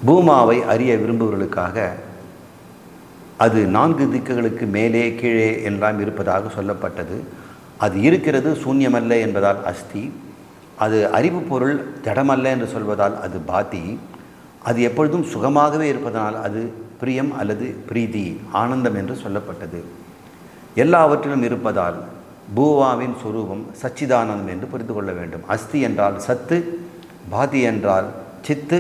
பூமாவை அறிய விரும்புவர்களுக்காக அது 4 திக்குகளுக்கு மேலே கீழே எல்லாம் இருப்பதாக சொல்லப்பட்டது. அது இருக்கிறது, சூன்யமல்ல என்பதால் அஸ்தி. அது அறிவு பொருள், ஜடமல்ல என்று சொல்வதால் அது பாதி. அது எப்பொழுதும் சுகமாகவே இருப்பதனால் அது பிரியம் அல்லது பிரீதி, ஆனந்தம் என்று சொல்லப்பட்டது. எல்லாவற்றிலும் இருப்பதால் பூவாவின் சொரூபம் சச்சிதானந்தம் என்று புரிந்து கொள்ள வேண்டும். அஸ்தி என்றால் சத்து, பாதி என்றால் சித்து,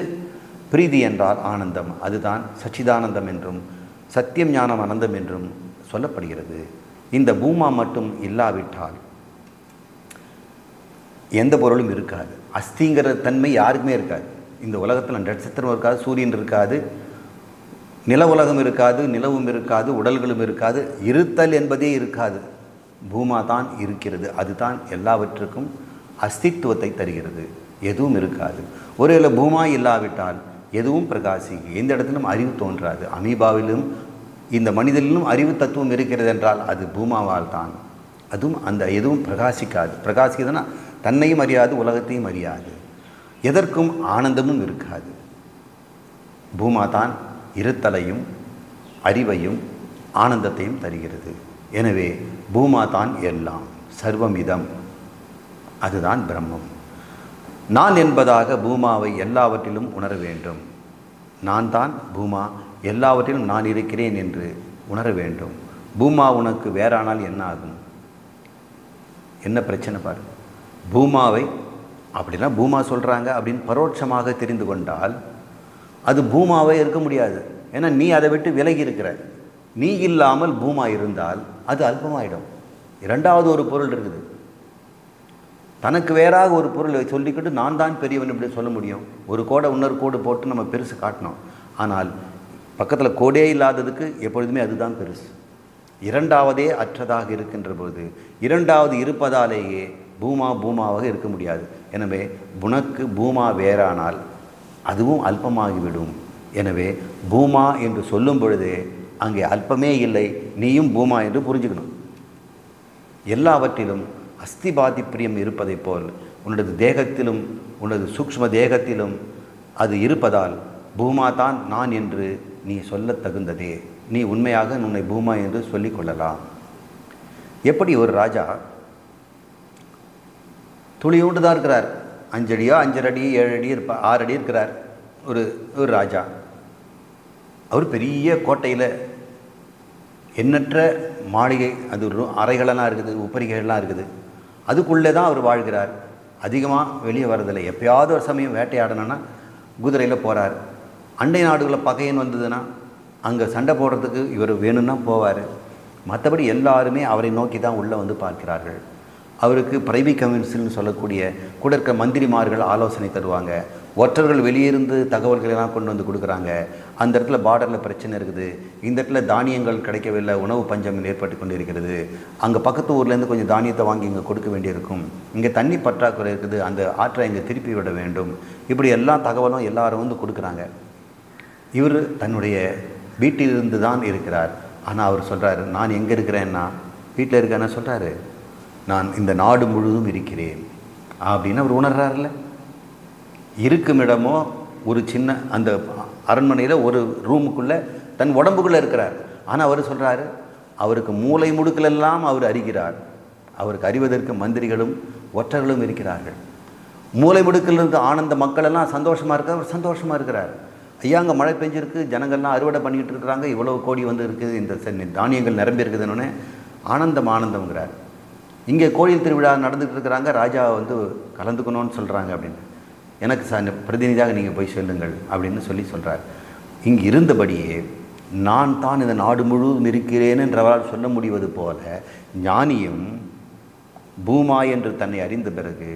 பிரீதி என்றால் ஆனந்தம். அதுதான் சச்சிதானந்தம் என்றும் சத்தியம் ஞானம் அனந்தம் என்றும் சொல்லப்படுகிறது. இந்த பூமா மட்டும் இல்லாவிட்டால் எந்த பொருளும் இருக்காது. அஸ்திங்கிற தன்மை யாருக்குமே இருக்காது. இந்த உலகத்தில் நட்சத்திரம் இருக்காது, சூரியன் இருக்காது, நில உலகம் இருக்காது, நிலவும் இருக்காது, உடல்களும் இருக்காது, இருத்தல் என்பதே இருக்காது. பூமா தான் இருக்கிறது. அதுதான் எல்லாவற்றுக்கும் அஸ்தித்துவத்தை தருகிறது. எதுவும் இருக்காது. ஒருவேளை பூமா இல்லாவிட்டால் எதுவும் பிரகாசிக்கு, எந்த இடத்திலும் அறிவு தோன்றாது. அமீபாவிலும் இந்த மனிதனிலும் அறிவு தத்துவம் இருக்கிறது என்றால் அது பூமாவால் தான். அதுவும் அந்த எதுவும் பிரகாசிக்காது. பிரகாசிக்குதுன்னா தன்னையும் அறியாது, உலகத்தையும் அறியாது, எதற்கும் ஆனந்தமும் இருக்காது. பூமா தான் இருத்தலையும் அறிவையும் ஆனந்தத்தையும் தருகிறது. எனவே பூமா தான் எல்லாம், சர்வமிதம், அதுதான் பிரம்மம். நான் என்பதாக பூமாவை எல்லாவற்றிலும் உணர வேண்டும். நான் தான் பூமா, எல்லாவற்றிலும் நான் இருக்கிறேன் என்று உணர வேண்டும். பூமா உனக்கு வேறானால் என்ன ஆகும்? என்ன பிரச்சனை பாரு. பூமாவை அப்படின்னா பூமா சொல்கிறாங்க அப்படின்னு பரோட்சமாக தெரிந்து கொண்டால் அது பூமாவே இருக்க முடியாது. ஏன்னா நீ அதை விட்டு விலகி இருக்கிற. நீ இல்லாமல் பூமா இருந்தால் அது அல்பமாயிடும். இரண்டாவது ஒரு பொருள் இருக்குது. தனக்கு வேறாக ஒரு பொருளை சொல்லிக்கிட்டு நான் தான் பெரியவன் இப்படி சொல்ல முடியும். ஒரு கோடை இன்னொரு கோடு போட்டு நம்ம பெருசு காட்டினோம். ஆனால் பக்கத்தில் கோடே இல்லாததுக்கு எப்பொழுதுமே அதுதான் பெருசு. இரண்டாவதே அற்றதாக இருக்கின்ற பொழுது இரண்டாவது இருப்பதாலேயே பூமா பூமாவாக இருக்க முடியாது. எனவே உனக்கு பூமா வேறானால் அதுவும் அல்பமாகிவிடும். எனவே பூமா என்று சொல்லும் பொழுதே அங்கே அல்பமே இல்லை, நீயும் பூமா என்று புரிஞ்சுக்கணும். எல்லாவற்றிலும் அஸ்திபாதி பிரியம் இருப்பதைப் போல் உனது தேகத்திலும் உனது சூக்ஷ்ம தேகத்திலும் அது இருப்பதால் பூமா தான் நான் என்று நீ சொல்ல தகுந்ததே. நீ உண்மையாக உன்னை பூமா என்று சொல்லிக்கொள்ளலாம். எப்படி ஒரு ராஜா துளியோண்டு தான் இருக்கிறார். 5 அடியோ 5.5 அடி 7 அடி 6 அடி இருக்கிறார் ஒரு ராஜா. அவர் பெரிய கோட்டையில் எண்ணற்ற மாளிகை, அது அறைகளெல்லாம் இருக்குது, உப்பரிகைகள்லாம் இருக்குது. அதுக்குள்ளே தான் அவர் வாழ்கிறார். அதிகமாக வெளியே வரதில்லை. எப்பயாவது ஒரு சமயம் வேட்டையாடணுன்னா குதிரையில் போகிறார். அண்டை நாடுகளில் பகையன் வந்ததுன்னா அங்கே சண்டை போடுறதுக்கு இவர் வேணும்னா போவார். மற்றபடி எல்லாருமே அவரை நோக்கி தான் உள்ளே வந்து பார்க்கிறார்கள். அவருக்கு பிரைவேட் கவுன்சில்னு சொல்லக்கூடிய கூட இருக்க மந்திரிமார்கள் ஆலோசனை தருவாங்க. ஒற்றர்கள் வெளியிருந்து தகவல்களெல்லாம் கொண்டு வந்து கொடுக்குறாங்க. அந்த இடத்துல பார்டரில் பிரச்சனை இருக்குது, இந்த இடத்துல தானியங்கள் கிடைக்கவில்லை, உணவு பஞ்சம் ஏற்பட்டு கொண்டு இருக்கிறது, அங்கே பக்கத்து ஊர்லேருந்து கொஞ்சம் தானியத்தை வாங்கி இங்கே கொடுக்க வேண்டியிருக்கும், இங்கே தண்ணி பற்றாக்குறை இருக்குது, அந்த ஆற்றை இங்கே திருப்பி விட வேண்டும். இப்படி எல்லா தகவலும் எல்லாரும் வந்து கொடுக்குறாங்க. இவர் தன்னுடைய வீட்டிலிருந்து தான் இருக்கிறார். ஆனால் அவர் சொல்கிறார், நான் எங்கே இருக்கிறேன்னா வீட்டில் இருக்கேன்னா சொல்கிறாரு, நான் இந்த நாடு முழுவதும் இருக்கிறேன் அப்படின்னு அவர் உணர்றாருல்ல. இருக்கும் இடமோ ஒரு சின்ன அந்த அரண்மனையில் ஒரு ரூமுக்குள்ளே தன் உடம்புக்குள்ளே இருக்கிறார். ஆனால் அவர் சொல்கிறாரு, அவருக்கு மூளை முடுக்கிலெல்லாம் அவர் அறிகிறார். அவருக்கு அறிவதற்கு மந்திரிகளும் ஒற்றர்களும் இருக்கிறார்கள். மூளை முடுக்கில் இருக்க ஆனந்த மக்களெல்லாம் சந்தோஷமாக இருக்க அவர் சந்தோஷமாக இருக்கிறார். ஐயா அங்கே மழை பெஞ்சிருக்கு, ஜனங்கள்லாம் அறுவடை பண்ணிக்கிட்டு இருக்கிறாங்க, இவ்வளோ கோடி வந்து இருக்குது, இந்த தானியங்கள் நிரம்பி இருக்குதுன்னு ஆனந்தம்ங்கிறார். இங்கே கோயில் திருவிழா நடந்துகிட்டு இருக்கிறாங்க, ராஜா வந்து கலந்துக்கணும்னு சொல்கிறாங்க அப்படின்னு. எனக்கு பிரதிநிதியாக நீங்கள் போய் சொல்லுங்கள் அப்படின்னு சொல்கிறார். இங்கே இருந்தபடியே நான் தான் இந்த நாடு முழுவதும் இருக்கிறேன் என்றவரால் சொல்ல முடிவது போல ஞானியும் பூமா என்று தன்னை அறிந்த பிறகு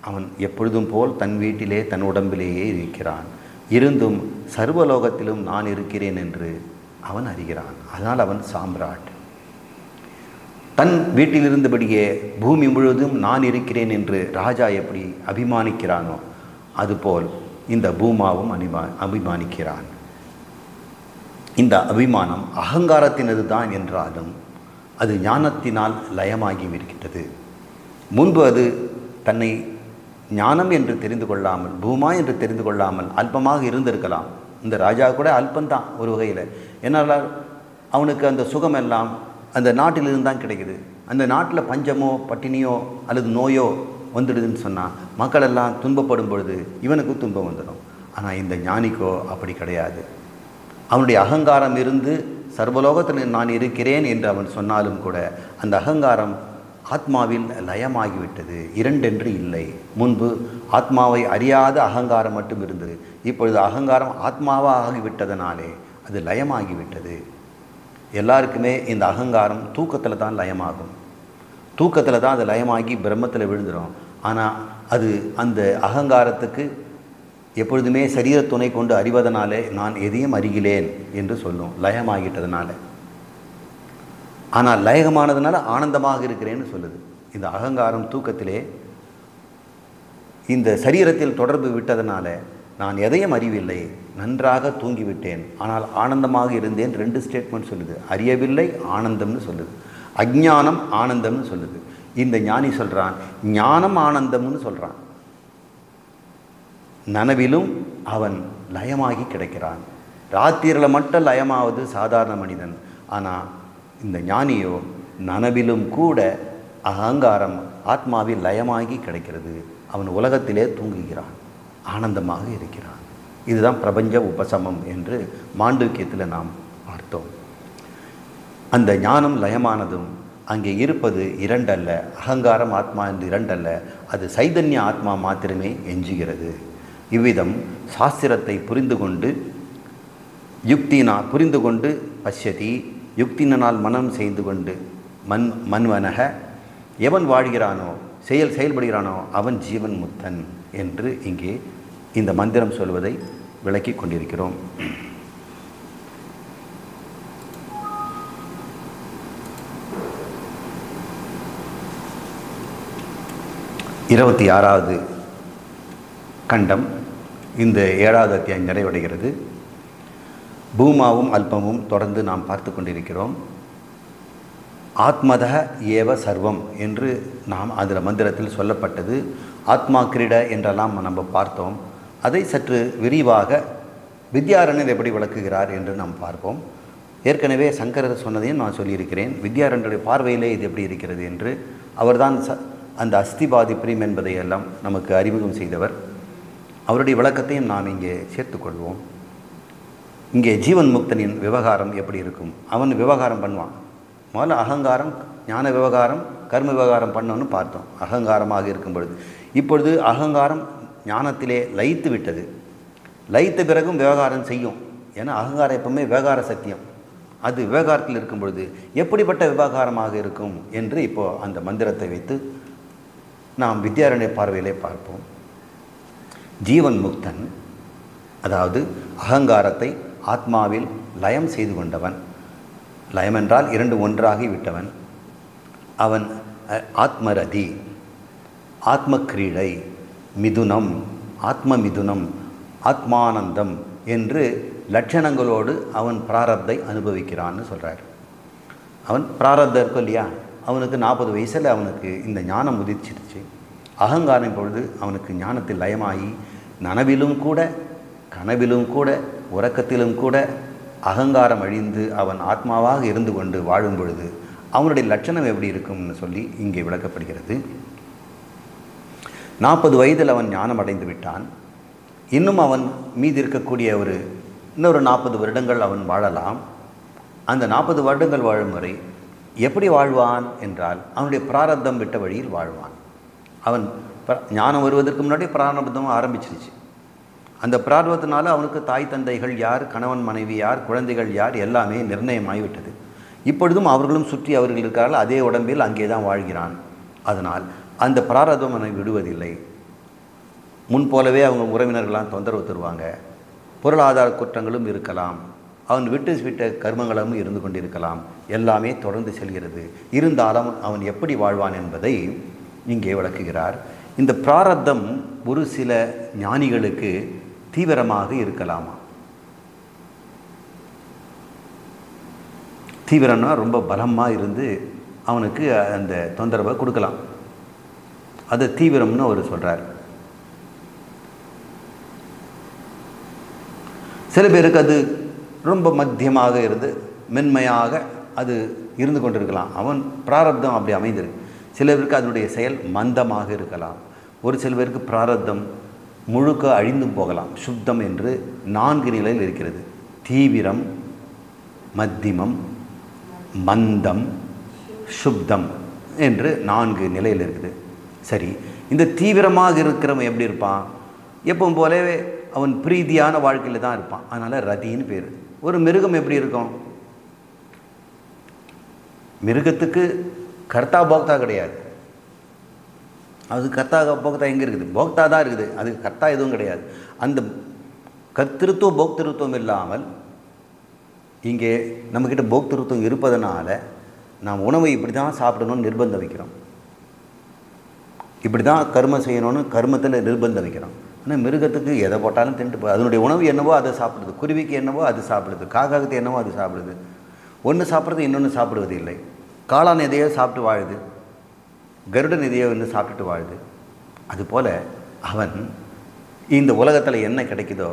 அவன் எப்பொழுதும் போல் தன் வீட்டிலே தன் உடம்பிலேயே இருக்கிறான். இருந்தும் சர்வலோகத்திலும் நான் இருக்கிறேன் என்று அவன் அறிகிறான். அதனால் அவன் சாம்ராட். தன் வீட்டில் இருந்தபடியே பூமி முழுவதும் நான் இருக்கிறேன் என்று ராஜா எப்படி அபிமானிக்கிறானோ அதுபோல் இந்த பூமாவும் அபிமானிக்கிறான். இந்த அபிமானம் அகங்காரத்தினது தான் என்றாலும் அது ஞானத்தினால் லயமாகி இருக்கின்றது. முன்பு அது தன்னை ஞானம் என்று தெரிந்து கொள்ளாமல், பூமா என்று தெரிந்து கொள்ளாமல் அல்பமாக இருந்திருக்கலாம். இந்த ராஜா கூட அல்பந்தான் ஒரு வகையில். என்னால் அவனுக்கு அந்த சுகமெல்லாம் அந்த நாட்டிலிருந்து தான் கிடைக்குது. அந்த நாட்டில் பஞ்சமோ பட்டினியோ அல்லது நோயோ வந்துடுதுன்னு சொன்னால் மக்கள் எல்லாம் துன்பப்படும் பொழுது இவனுக்கும் துன்பம் வந்துடும். ஆனால் இந்த ஞானிக்கோ அப்படி கிடையாது. அவனுடைய அகங்காரம் இருந்து சர்வலோகத்தில் நான் இருக்கிறேன் என்று அவன் சொன்னாலும் கூட அந்த அகங்காரம் ஆத்மாவில் லயமாகிவிட்டது. இரண்டென்று இல்லை. முன்பு ஆத்மாவை அறியாத அகங்காரம் மட்டும் இருந்தது. இப்பொழுது அகங்காரம் ஆத்மாவாக ஆகிவிட்டதனாலே அது லயமாகிவிட்டது. எல்லாருக்குமே இந்த அகங்காரம் தூக்கத்தில் தான் லயமாகும். தூக்கத்தில் தான் அது லயமாகி பிரம்மத்தில் விழுந்துடும். ஆனால் அது அந்த அகங்காரத்துக்கு எப்பொழுதுமே சரீர துணை கொண்டு அறிவதனாலே நான் எதையும் அறிகிலேன் என்று சொல்லும், லயமாகிட்டதுனால. ஆனால் லயமானதுனால ஆனந்தமாக இருக்கிறேன்னு சொல்லுது. இந்த அகங்காரம் தூக்கத்திலே இந்த சரீரத்தில் தொடர்பு விட்டதனால நான் எதையும் அறிவில்லை, நன்றாக தூங்கிவிட்டேன், ஆனால் ஆனந்தமாக இருந்தேன். 2 ஸ்டேட்மெண்ட் சொல்லுது. அறியவில்லை ஆனந்தம்னு சொல்லுது, அஞ்ஞானம் ஆனந்தம்னு சொல்லுது. இந்த ஞானி சொல்கிறான் ஞானம் ஆனந்தம்னு சொல்கிறான். நனவிலும் அவன் லயமாகி கிடைக்கிறான். ராத்திரியில் மட்டும் லயமாவது சாதாரண மனிதன். ஆனால் இந்த ஞானியோ நனவிலும் கூட அகங்காரம் ஆத்மாவில் லயமாகி கிடைக்கிறது. அவன் உலகத்திலே தூங்குகிறான், ஆனந்தமாக இருக்கிறான். இதுதான் பிரபஞ்ச உபசமம் என்று மாண்டூக்கியத்தில் நாம் பார்த்தோம். அந்த ஞானம் லயமானதும் அங்கே இருப்பது 2 அல்ல, அகங்காரம் ஆத்மா என்று 2 அல்ல, அது சைதன்ய ஆத்மா மாத்திரமே எஞ்சுகிறது. இவ்விதம் சாஸ்திரத்தை புரிந்து கொண்டு பஷ்யதி, யுக்தினால் மனம் செய்து கொண்டு மன்வனக, எவன் வாழ்கிறானோ செயல்படுகிறானோ அவன் ஜீவன் முக்தன் என்று இங்கே இந்த மந்திரம் சொல்வதை விளக்கி கொண்டிருக்கிறோம். 26வது கண்டம் இந்த 7வது அத்தியாயம் நிறைவடைகிறது. பூமாவும் அல்பமும் தொடர்ந்து நாம் பார்த்து கொண்டிருக்கிறோம். ஆத்மத ஏவ சர்வம் என்று நாம் அதில் மந்திரத்தில் சொல்லப்பட்டது. ஆத்மா கிரீட என்றெல்லாம் நம்ம பார்த்தோம். அதை சற்று விரிவாக வித்யாரண்யர் எப்படி விளக்குகிறார் என்று நாம் பார்ப்போம். ஏற்கனவே சங்கரர் சொன்னதையும் நான் சொல்லியிருக்கிறேன். வித்யாரண்யருடைய பார்வையிலே இது எப்படி இருக்கிறது என்று. அவர்தான் அந்த அஸ்திபாதி பிரீம் என்பதையெல்லாம் நமக்கு அறிமுகம் செய்தவர். அவருடைய விளக்கத்தையும் நாம் இங்கே சேர்த்துக்கொள்வோம். இங்கே ஜீவன் முக்தனின் விவகாரம் எப்படி இருக்கும்? அவன் விவகாரம் பண்ணுவான். முதல்ல அகங்காரம், ஞான விவகாரம், கர்ம விவகாரம் பண்ணோன்னு பார்த்தோம். அகங்காரமாக இருக்கும் பொழுது இப்பொழுது அகங்காரம் ஞானத்திலே லயித்து விட்டது. லயித்த பிறகும் விவகாரம் செய்யும். ஏன்னா அகங்காரம் எப்பவுமே விவகார சத்தியம். அது விவகாரத்தில் இருக்கும் பொழுது எப்படிப்பட்ட விவகாரமாக இருக்கும் என்று இப்போது அந்த மந்திரத்தை வைத்து நாம் வித்யாரண்ய பார்வையிலே பார்ப்போம். ஜீவன் முக்தன், அதாவது அகங்காரத்தை ஆத்மாவில் லயம் செய்து கொண்டவன். லயம் என்றால் 2 ஒன்றாகி விட்டவன். அவன் ஆத்மரதி, ஆத்ம கிரீடை, மிதுனம், ஆத்ம மிதுனம், ஆத்மானந்தம் என்று லட்சணங்களோடு அவன் பிராரப்தை அனுபவிக்கிறான்னு சொல்கிறார். அவன் பிராரப்தம் இருக்கும் இல்லையா, அவனுக்கு 40 வயசில் அவனுக்கு இந்த ஞானம் உதிச்சிருச்சு. அகங்காரம் பொழுது அவனுக்கு ஞானத்தில் லயமாகி நனவிலும் கூட கனவிலும் கூட உறக்கத்திலும் கூட அகங்காரம் அழிந்து அவன் ஆத்மாவாக இருந்து கொண்டு வாழும் பொழுது அவனுடைய லட்சணம் எப்படி இருக்கும்னு சொல்லி இங்கே விளக்கப்படுகிறது. 40 வயதில் அவன் ஞானம் அடைந்து விட்டான். இன்னும் அவன் மீதி இருக்கக்கூடிய இன்னொரு 40 வருடங்கள் அவன் வாழலாம். அந்த 40 வருடங்கள் வாழும் வரை எப்படி வாழ்வான் என்றால் அவனுடைய பிராரப்தம் விட்ட வழியில் வாழ்வான். அவன் ஞானம் வருவதற்கு முன்னாடி பிராரப்தம் ஆரம்பிச்சிருச்சு. அந்த பிராரப்தத்தினால அவனுக்கு தாய் தந்தைகள் யார், கணவன் மனைவி யார், குழந்தைகள் யார் எல்லாமே நிர்ணயமாகிவிட்டது. இப்பொழுதும் அவர்களும் சுற்றி அவர்கள் இருக்கிறார்கள். அதே உடம்பில் அங்கே தான் வாழ்கிறான். அதனால் அந்த பிராரப்தம் அவனை விடுவதில்லை. முன்போலவே அவங்க உறவினர்களாம் தொந்தரவு தருவாங்க. பொருளாதார குற்றங்களும் இருக்கலாம். அவன் விட்ட கர்மங்களும் இருந்து கொண்டிருக்கலாம். எல்லாமே தொடர்ந்து செல்கிறது. இருந்தாலும் அவன் எப்படி வாழ்வான் என்பதை இங்கே விளக்குகிறார். இந்த பிராரப்தம் ஒரு சில ஞானிகளுக்கு தீவிரமாக இருக்கலாமா? தீவிரம்னா ரொம்ப பலமாக இருந்து அவனுக்கு அந்த தொந்தரவை கொடுக்கலாம். அது தீவிரம்னு அவர் சொல்கிறார். சில பேருக்கு அது ரொம்ப மத்தியமாக இருந்து மென்மையாக அது இருந்து கொண்டிருக்கலாம். அவன் பிராரப்தம் அப்படி அமைந்திருக்கு. சிலருக்கு அதனுடைய செயல் மந்தமாக இருக்கலாம். ஒரு சிலருக்கு பிராரப்தம் முழுக்க அழிந்தும் போகலாம். சுத்தம் என்று 4 நிலையில் இருக்கிறது. தீவிரம், மத்தியமம், மந்தம், சுப்தம் என்று 4 நிலையில் இருக்குது. சரி, இந்த தீவிரமாக இருக்கிறவன் எப்படி இருப்பான்? எப்பவும் போலவே அவன் பிரீதியான வாழ்க்கையில் தான் இருப்பான். அதனால் ரதின்னு பேர். ஒரு மிருகம் எப்படி இருக்கும்? மிருகத்துக்கு கர்த்தா போக்தா கிடையாது. அது கர்த்தா போக்தா எங்கே இருக்குது? போக்தா தான் இருக்குது. அது கர்த்தா எதுவும் கிடையாது. அந்த கர்த்திருத்துவம் போக்திருத்துவம் இல்லாமல் இங்கே நம்மக்கிட்ட போக்திருத்துவம் இருப்பதனால நாம் உணவை இப்படி தான் சாப்பிடணும்னு நிர்பந்தம் வைக்கிறோம். இப்படி தான் கர்மம் செய்யணும்னு கர்மத்தில் நிர்பந்தம் வைக்கிறோம். ஆனால் மிருகத்துக்கு எதை போட்டாலும் தின்ட்டு அதனுடைய உணவு என்னவோ அதை சாப்பிடுது. குருவிக்கு என்னவோ அது சாப்பிடுது. காக்காவுக்கு என்னவோ அது சாப்பிடுது. ஒன்று சாப்பிட்றது இன்னொன்று சாப்பிடுவது இல்லை. காளான் எதையோ சாப்பிட்டு வாழுது. கருடன் எதையோ வந்து சாப்பிட்டுட்டு வாழுது. அதுபோல் அவன் இந்த உலகத்தில் என்ன கிடைக்குதோ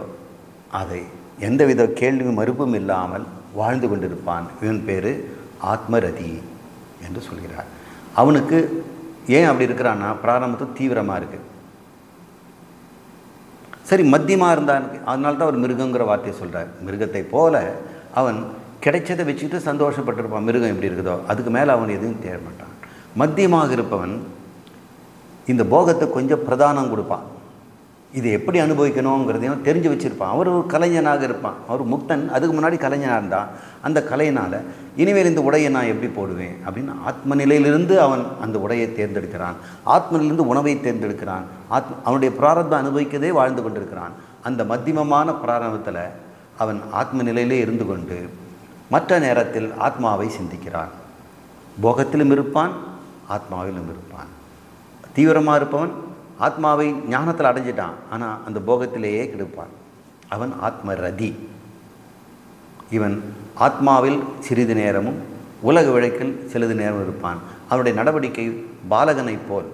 அதை எந்தவித கேள்வி மறுப்பும் இல்லாமல் வாழ்ந்து கொண்டிருப்பான். இவன் பேர் ஆத்மரதி என்று சொல்கிறார். அவனுக்கு ஏன் அப்படி இருக்கிறான்னா பிராரம்பத்தும் தீவிரமாக இருக்குது. சரி, மத்தியமாக இருந்தான். அதனால தான் அவர் மிருகங்கிற வார்த்தையை சொல்கிறார். மிருகத்தை போல அவன் கிடைச்சதை வச்சுக்கிட்டு சந்தோஷப்பட்டிருப்பான். மிருகம் எப்படி இருக்குதோ அதுக்கு மேலே அவன் எதுவும் தேட மாட்டான். மத்தியமாக இருப்பவன் இந்த போகத்தை கொஞ்சம் பிரதானம் கொடுப்பான். இதை எப்படி அனுபவிக்கணுங்கிறதையும் தெரிஞ்சு வச்சுருப்பான். அவர் ஒரு கலைஞனாக இருப்பான். அவர் முக்தன். அதுக்கு முன்னாடி கலைஞனாக இருந்தான். அந்த கலையினால் இனிமேல் இந்த உடையை நான் எப்படி போடுவேன் அப்படின்னு ஆத்ம நிலையிலிருந்து அவன் அந்த உடையை தேர்ந்தெடுக்கிறான். ஆத்மனிலிருந்து உணவை தேர்ந்தெடுக்கிறான். அவனுடைய பிராரப்தம் அனுபவிக்கதே வாழ்ந்து கொண்டிருக்கிறான். அந்த மத்தியமமான பிராரம்பத்தில் அவன் ஆத்ம நிலையிலே இருந்து கொண்டு மற்ற நேரத்தில் ஆத்மாவை சிந்திக்கிறான். போகத்திலும் இருப்பான், ஆத்மாவிலும் இருப்பான். தீவிரமாக இருப்பவன் ஆத்மாவை ஞானத்தில் அடைஞ்சிட்டான். ஆனால் அந்த போகத்திலேயே கிடப்பான். அவன் ஆத்மரதி. இவன் ஆத்மாவில் சிறிது நேரமும் உலக வழக்கில் சிறிது நேரம் இருப்பான். அவனுடைய நடவடிக்கை பாலகனைப் போல்,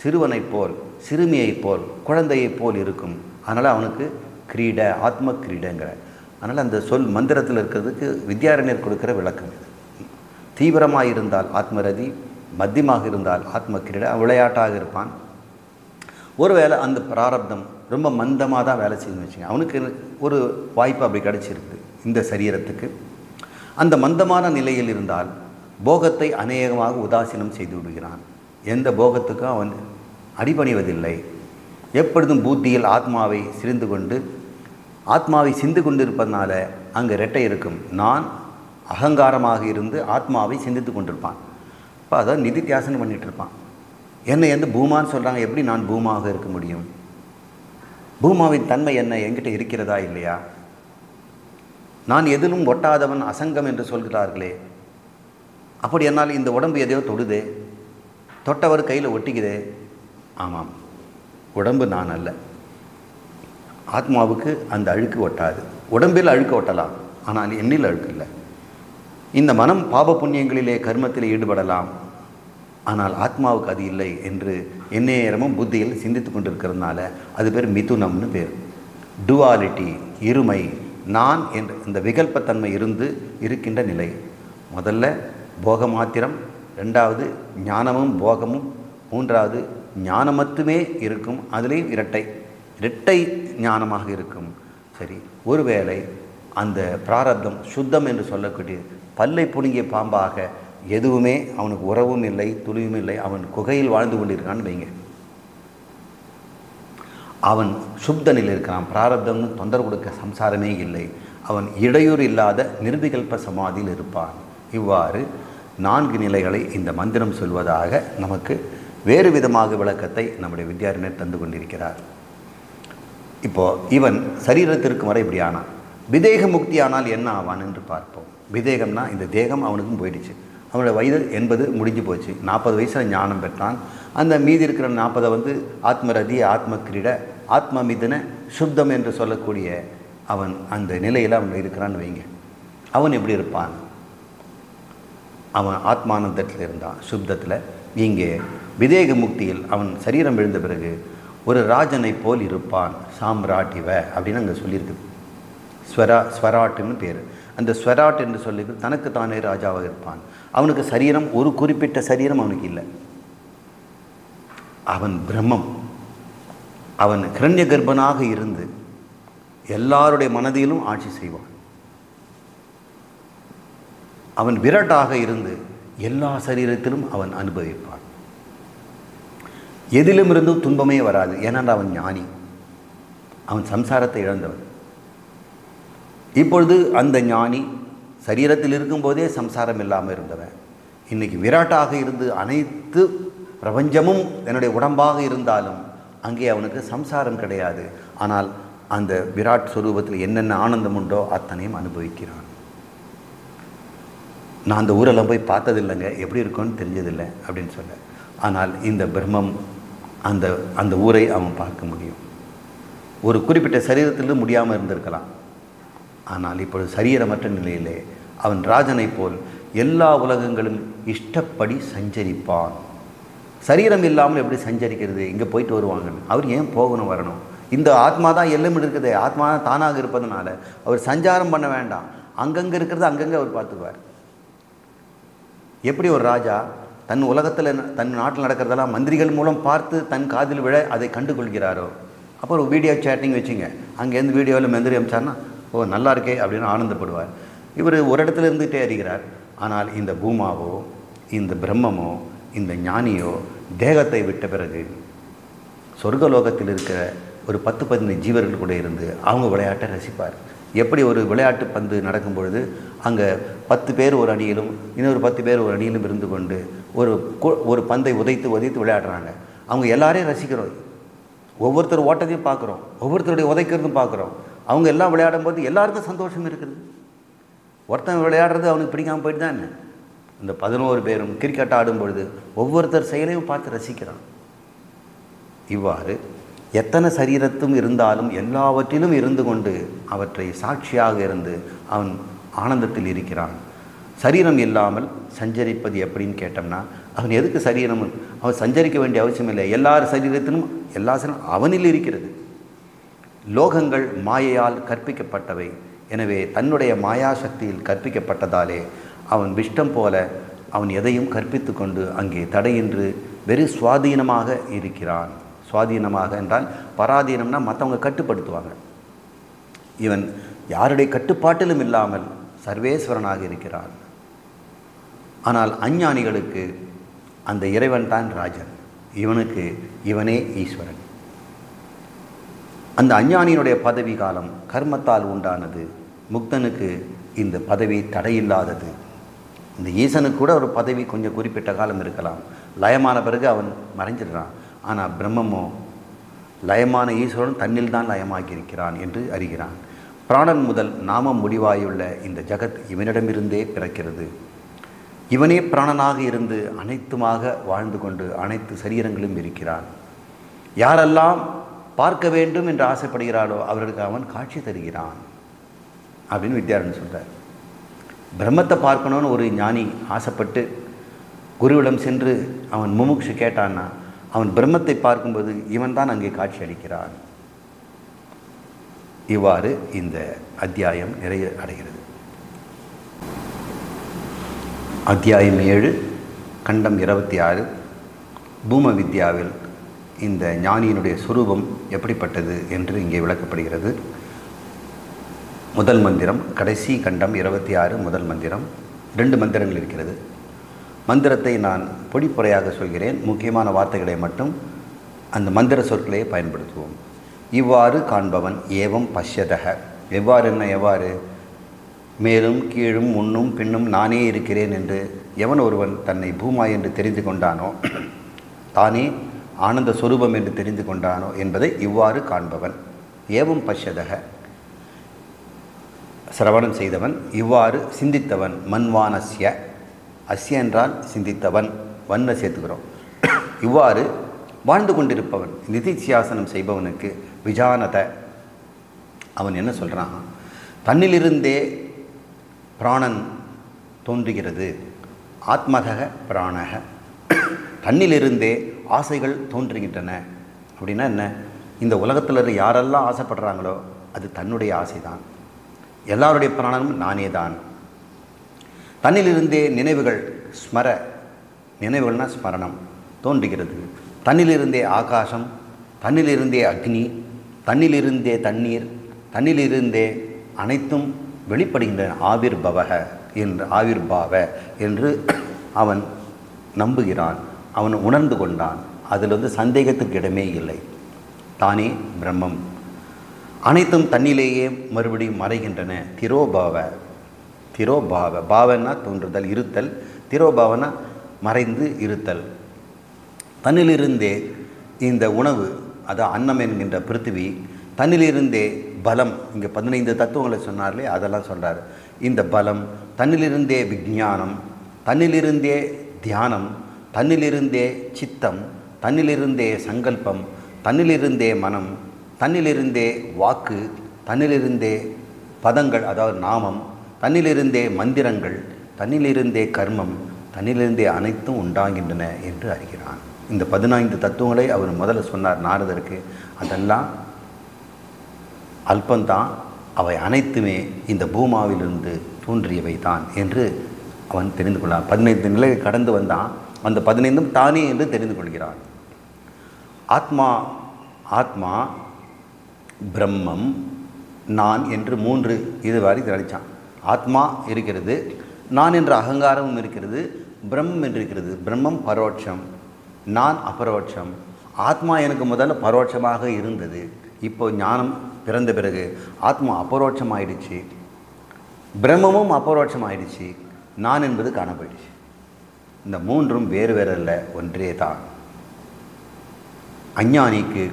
சிறுவனைப் போல், சிறுமியைப் போல், குழந்தையைப் போல் இருக்கும். அதனால் அவனுக்கு கிரீட, ஆத்ம கிரீடங்கிற. அதனால் அந்த சொல் மந்திரத்தில் இருக்கிறதுக்கு வித்யாரண்யர் கொடுக்குற விளக்கம் இது. தீவிரமாக இருந்தால் ஆத்மரதி, மத்தியமாக இருந்தால் ஆத்ம கிரீட, விளையாட்டாக இருப்பான். ஒருவேளை அந்த பிராரப்தம் ரொம்ப மந்தமாக தான் வேலை செய்யணும்னு வச்சுங்க. அவனுக்கு ஒரு வாய்ப்பு அப்படி கிடச்சிருக்குது இந்த சரீரத்துக்கு. அந்த மந்தமான நிலையில் இருந்தால் போகத்தை அநேகமாக உதாசீனம் செய்து விடுகிறான். எந்த போகத்துக்கும் அவன் அடிபணிவதில்லை. எப்பொழுதும் பூத்தியில் ஆத்மாவை சிரிந்து கொண்டு ஆத்மாவை சிந்து கொண்டு இருப்பதனால அங்கே ரெட்டை இருக்கும். நான் அகங்காரமாக இருந்து ஆத்மாவை சிந்தித்து கொண்டிருப்பான். இப்போ அதான் நிதித்தியாசனம் பண்ணிகிட்டு இருப்பான். என்னை எந்த பூமான்னு சொல்கிறாங்க. எப்படி நான் பூமாக இருக்க முடியும்? பூமாவின் தன்மை என்ன என்கிட்ட இருக்கிறதா இல்லையா? நான் எதிலும் ஒட்டாதவன், அசங்கம் என்று சொல்கிறார்களே. அப்படி என்னால் இந்த உடம்பு எதையோ தொடுதே, தொட்டவர் கையில் ஒட்டிக்குதே. ஆமாம், உடம்பு நான் அல்ல. ஆத்மாவுக்கு அந்த அழுக்கு ஒட்டாது. உடம்பில் அழுக்கு ஒட்டலாம், ஆனால் எண்ணில் அழுக்கு இல்லை. இந்த மனம் பாப புண்ணியங்களிலே கர்மத்தில் ஈடுபடலாம், ஆனால் ஆத்மாவுக்கு அது இல்லை என்று எந்நேரமும் புத்தியில் சிந்தித்து கொண்டிருக்கிறதுனால அது பேர் மிதுனம்னு பேர். டுவாலிட்டி, இருமை, நான் என்ற இந்த விகல்பத்தன்மை இருக்கின்ற நிலை. முதல்ல போக மாத்திரம், ரெண்டாவது ஞானமும் போகமும், மூன்றாவது ஞானம் மட்டுமே இருக்கும். அதுலேயும் இரட்டை ஞானமாக இருக்கும். சரி, ஒருவேளை அந்த பிராரப்தம் சுத்தம் என்று சொல்லக்கூடிய பல்லை புடுங்கிய பாம்பாக எதுவுமே அவனுக்கு உறவும் இல்லை, துளியும் இல்லை, அவன் குகையில் வாழ்ந்து கொண்டிருக்கான்னு வைங்க. அவன் சுப்தனில் இருக்கிறான். பிராரப்தம்னு தொந்தரவு கொடுக்க சம்சாரமே இல்லை. அவன் இடையூறு இல்லாத நிர்விகல்ப சமாதியில் இருப்பான். இவ்வாறு 4 நிலைகளை இந்த மந்திரம் சொல்வதாக நமக்கு வேறு விதமாக விளக்கத்தை நம்முடைய வித்யாரண்யர் தந்து கொண்டிருக்கிறார். இப்போது இவன் சரீரத்திற்கு வரை இப்படி ஆனான். விதேக முக்தி ஆனால் என்ன ஆவான் என்று பார்ப்போம். விதேகம்னா இந்த தேகம் அவனுக்கும் போயிடுச்சு. அவனோட வயது 80 முடிஞ்சு போச்சு. 40 வயசில் ஞானம் பெற்றான். அந்த மீதி இருக்கிற 40 ஆத்மரதி, ஆத்ம கிரீட, ஆத்ம மிதுன, சுத்தம் என்று சொல்லக்கூடிய அவன் அந்த நிலையில் அவன் இருக்கிறான்னு வைங்க. அவன் எப்படி இருப்பான்? அவன் ஆத்மானந்தத்தில் இருந்தான், சுத்தத்தில். இங்கே விதேக முக்தியில் அவன் சரீரம் விழுந்த பிறகு ஒரு ராஜனை போல் இருப்பான். சாம்ராட்டிவ அப்படின்னு அங்கே சொல்லியிருக்குது. ஸ்வராட்டுன்னு பேர். அந்த ஸ்வராட் என்று சொல்லி தனக்கு தானே ராஜாவாக இருப்பான். அவனுக்கு சரீரம், ஒரு குறிப்பிட்ட சரீரம் அவனுக்கு இல்லை. அவன் பிரம்மம். அவன் கிரண்ய கர்ப்பனாக இருந்து எல்லாருடைய மனதிலும் ஆட்சி செய்வான். அவன் விராட்டாக இருந்து எல்லா சரீரத்திலும் அவன் அனுபவிப்பான். எதிலும் இருந்தும் துன்பமே வராது. ஏனென்றால் அவன் ஞானி. அவன் சம்சாரத்தை இழந்தவன். இப்பொழுது அந்த ஞானி சரீரத்தில் இருக்கும்போதே சம்சாரம் இல்லாமல் இருந்தவன் இன்னைக்கு விராட்டாக இருந்து அனைத்து பிரபஞ்சமும் என்னுடைய உடம்பாக இருந்தாலும் அங்கே அவனுக்கு சம்சாரம் கிடையாது. ஆனால் அந்த விராட் ஸ்வரூபத்தில் என்னென்ன ஆனந்தம் உண்டோ அத்தனையும் அனுபவிக்கிறான். நான் அந்த ஊரெல்லாம் போய் பார்த்ததில்லைங்க, எப்படி இருக்குன்னு தெரிஞ்சதில்லை அப்படின்னு சொல்ல. ஆனால் இந்த பிரம்மம் அந்த அந்த ஊரை அவன் பார்க்க முடியும். ஒரு குறிப்பிட்ட சரீரத்திலிருந்து முடியாமல் இருந்திருக்கலாம். ஆனால் இப்பொழுது சரீரமற்ற நிலையிலே அவன் ராஜனை போல் எல்லா உலகங்களும் இஷ்டப்படி சஞ்சரிப்பான். சரீரம் இல்லாமல் எப்படி சஞ்சரிக்கிறது? இங்கே போயிட்டு வருவாங்க. அவர் ஏன் போகணும் வரணும்? இந்த ஆத்மா தான் எல்லாம் இருக்குது. ஆத்மா தானாக இருப்பதனால அவர் சஞ்சாரம் பண்ண வேண்டாம். அங்கங்கே இருக்கிறது அங்கங்கே அவர் பார்த்துக்குவார். எப்படி ஒரு ராஜா தன் உலகத்தில் தன் நாட்டில் நடக்கிறதெல்லாம் மந்திரிகள் மூலம் பார்த்து தன் காதில் விழ அதை கண்டுகொள்கிறாரோ, அப்புறம் ஒரு வீடியோ சேட்டிங் வச்சுங்க, அங்கேருந்து வீடியோவில் மந்திரி அமிச்சார்னா ஓ நல்லா இருக்கே அப்படின்னு ஆனந்தப்படுவார். இவர் ஒரு இடத்துல இருந்துகிட்டே அறிகிறார். ஆனால் இந்த பூமாவோ இந்த பிரம்மமோ இந்த ஞானியோ தேகத்தை விட்ட பிறகு சொர்க்கலோகத்தில் இருக்கிற ஒரு 10-15 ஜீவர்கள் கூட இருந்து அவங்க விளையாட்டை ரசிப்பார். எப்படி ஒரு விளையாட்டு பந்து நடக்கும் பொழுது அங்கே 10 பேர் ஒரு அணியிலும் இன்னொரு 10 பேர் ஒரு அணியிலும் இருந்து கொண்டு ஒரு பந்தை உதைத்து விளையாடுறாங்க. அவங்க எல்லாரையும் ரசிக்கிறோம். ஒவ்வொருத்தர் ஓட்டத்தையும் பார்க்குறோம், ஒவ்வொருத்தருடைய உதைக்கிறதும் பார்க்குறோம். அவங்க எல்லாம் விளையாடும் போது எல்லாருக்கும் சந்தோஷம் இருக்குது. ஒருத்தன் விளையாடுறது அவனுக்கு பிடிக்காமல் போயிட்டு தான் என்ன. இந்த 11 பேரும் கிரிக்கெட் ஆடும் பொழுது ஒவ்வொருத்தர் செயலையும் பார்த்து ரசிக்கிறான். இவ்வாறு எத்தனை சரீரத்தும் இருந்தாலும் எல்லாவற்றிலும் இருந்து கொண்டு அவற்றை சாட்சியாக இருந்து அவன் ஆனந்தத்தில் இருக்கிறான். சரீரம் இல்லாமல் சஞ்சரிப்பது எப்படின்னு கேட்டோம்னா, அவன் எதுக்கு சரீரம்? அவன் சஞ்சரிக்க வேண்டிய அவசியம் இல்லை. எல்லார் சரீரத்திலும் எல்லா சரீரம் அவனில் இருக்கிறது. லோகங்கள் மாயையால் கற்பிக்கப்பட்டவை. எனவே தன்னுடைய மாயா சக்தியில் கற்பிக்கப்பட்டதாலே அவன் விஷ்டம் போல அவன் எதையும் கற்பித்து கொண்டு அங்கே தடையின்றி வெறும் சுவாதீனமாக இருக்கிறான். சுவாதீனமாக என்றால் பராதீனம்னா மற்றவங்க கட்டுப்படுத்துவாங்க. இவன் யாருடைய கட்டுப்பாட்டிலும் இல்லாமல் சர்வேஸ்வரனாக இருக்கிறான். ஆனால் அஞ்ஞானிகளுக்கு அந்த இறைவன் தான் ராஜன், இவனுக்கு இவனே ஈஸ்வரன். அந்த அஞ்ஞானியினுடைய பதவி காலம் கர்மத்தால் உண்டானது. முக்தனுக்கு இந்த பதவி தடையில்லாதது. இந்த ஈசனுக்கு கூட ஒரு பதவி கொஞ்சம் குறிப்பிட்ட காலம் இருக்கலாம். லயமான பிறகு அவன் மறைஞ்சிடுறான். ஆனால் பிரம்மமோ லயமான ஈஸ்வரன் தன்னில் தான் லயமாகியிருக்கிறான் என்று அறிகிறான். பிராணன் முதல் நாமம் முடிவாயுள்ள இந்த ஜகத் இவனிடமிருந்தே பிறக்கிறது. இவனே பிராணனாக இருந்து அனைத்துமாக வாழ்ந்து கொண்டு அனைத்து சரீரங்களும் இருக்கிறான். யாரெல்லாம் பார்க்க வேண்டும் என்று ஆசைப்படுகிறாளோ அவர்களுக்கு அவன் காட்சி தருகிறான் அப்படின்னு வித்யாரண்யர் சொல்கிறார். பிரம்மத்தை பார்க்கணுன்னு ஒரு ஞானி ஆசைப்பட்டு குருவிடம் சென்று அவன் முமுட்சு கேட்டான்னா அவன் பிரம்மத்தை பார்க்கும்போது இவன் தான் அங்கே காட்சி அளிக்கிறான். இவ்வாறு இந்த அத்தியாயம் நிறைய அடைகிறது. அத்தியாயம் 7 கண்டம் 26 பூம வித்யாவில் இந்த ஞானியினுடைய சுரூபம் எப்படிப்பட்டது என்று இங்கே விளக்கப்படுகிறது. முதல் மந்திரம், கடைசி கண்டம் 26 முதல் மந்திரம். 2 மந்திரங்கள் இருக்கிறது. மந்திரத்தை நான் பொடிப்புறையாக சொல்கிறேன். முக்கியமான வார்த்தைகளை மட்டும் அந்த மந்திர சொற்களை பயன்படுத்துவோம். இவ்வாறு காண்பவன் ஏவம் பஷ்யதக. எவ்வாறு என்ன? எவ்வாறு? மேலும் கீழும் முன்னும் பின்னும் நானே இருக்கிறேன் என்று எவன் ஒருவன் தன்னை பூமா என்று தெரிந்து கொண்டானோ, தானே ஆனந்த சொரூபம் என்று தெரிந்து கொண்டானோ என்பதை இவ்வாறு காண்பவன். ஏவம் பஷ்யதக, சிரவணம் செய்தவன். இவ்வாறு சிந்தித்தவன். மன்வானஸ்ய, அஸ்ய என்றால் சிந்தித்தவன், வன்ன சேர்த்துக்கிறோம். இவ்வாறு வாழ்ந்து கொண்டிருப்பவன், நிதித்தியாசனம் செய்பவனுக்கு விஜானத, அவன் என்ன சொல்கிறான்? தன்னிலிருந்தே பிராணன் தோன்றுகிறது. ஆத்மக பிராணக, தன்னிலிருந்தே ஆசைகள் தோன்றுகின்றன. அப்படின்னா என்ன? இந்த உலகத்தில் யாரெல்லாம் ஆசைப்படுறாங்களோ அது தன்னுடைய ஆசை தான். எல்லாருடைய பிராணனும் நானே தான். தன்னிலிருந்தே நினைவுகள் நினைவுகள்னா ஸ்மரணம் தோன்றுகிறது. தன்னிலிருந்தே ஆகாசம், தன்னிலிருந்தே அக்னி, தன்னிலிருந்தே தண்ணீர், தன்னிலிருந்தே அனைத்தும் வெளிப்படுகின்றன. ஆவிர்பாவ என்று அவன் நம்புகிறான், அவன் உணர்ந்து கொண்டான். அதில் சந்தேகத்துக்கு இடமே இல்லை. தானே பிரம்மம், அனைத்தும் தன்னிலேயே மறுபடியும் மறைகின்றன. திரோபாவ பாவனா தோன்றுதல், இருத்தல். திரோபாவனா மறைந்து இருத்தல். தன்னிலிருந்தே இந்த உணவு, அதான் அன்னம் என்கின்ற பிருத்திவி, தன்னிலிருந்தே பலம், இங்கே 15 தத்துவங்களை சொன்னார்லே அதெல்லாம் சொல்கிறார். இந்த பலம், தன்னிலிருந்தே விஞ்ஞானம், தன்னிலிருந்தே தியானம், தன்னிலிருந்தே சித்தம், தன்னிலிருந்தே சங்கல்பம், தன்னிலிருந்தே மனம், தன்னிலிருந்தே வாக்கு, தன்னிலிருந்தே பதங்கள் அதாவது நாமம், தன்னிலிருந்தே மந்திரங்கள், தன்னிலிருந்தே கர்மம், தன்னிலிருந்தே அனைத்தும் உண்டாகின்றன என்று அறிகிறான். இந்த 15 தத்துவங்களை அவர் முதல்ல சொன்னார் நாரதருக்கு. அதெல்லாம் அல்பந்தான், அவை அனைத்துமே இந்த பூமாவிலிருந்து தோன்றியவை தான் என்று அவன் தெரிந்து கொள்ளான். 15 நிலையை கடந்து வந்தான். அந்த 15ம் தானே என்று தெரிந்து கொள்கிறான். ஆத்மா பிரம்மம் நான் என்று 3 இதுவரை நினைச்சான். ஆத்மா இருக்கிறது, நான் என்ற அகங்காரமும் இருக்கிறது, பிரம்மம் என்று இருக்கிறது. பிரம்மம் பரோட்சம், நான் அபரோட்சம். ஆத்மா எனக்கு முதல்ல பரோட்சமாக இருந்தது. இப்போ ஞானம் பிறந்த பிறகு ஆத்மா அபரோட்சம் ஆயிடுச்சு, பிரம்மமும் அபரோட்சம் ஆயிடுச்சு, நான் என்பது காண போயிடுச்சு. இந்த 3ம் வேறு வேறு அல்ல, ஒன்றே தான். அஞ்ஞானிக்கு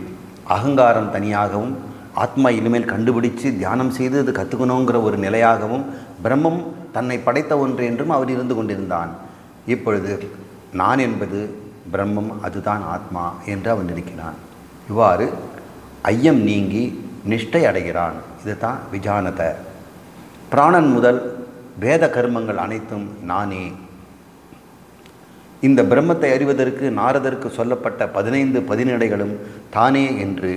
அகங்காரம் தனியாகவும், ஆத்மா இனிமேல் கண்டுபிடிச்சு தியானம் செய்து அது கற்றுக்கணுங்கிற ஒரு நிலையாகவும், பிரம்மம் தன்னை படைத்த ஒன்று என்றும் அவர் இருந்து கொண்டிருந்தான். இப்பொழுது நான் என்பது பிரம்மம், அதுதான் ஆத்மா என்று அவன் இருக்கிறான். இவ்வாறு ஐயம் நீங்கி நிஷ்டை அடைகிறான். இதுதான் விஜானத. பிராணன் முதல் வேத கர்மங்கள் அனைத்தும் நானே. இந்த பிரம்மத்தை அறிவதற்கு நாரதருக்கு சொல்லப்பட்ட 15 பதினடைகளும் தானே என்று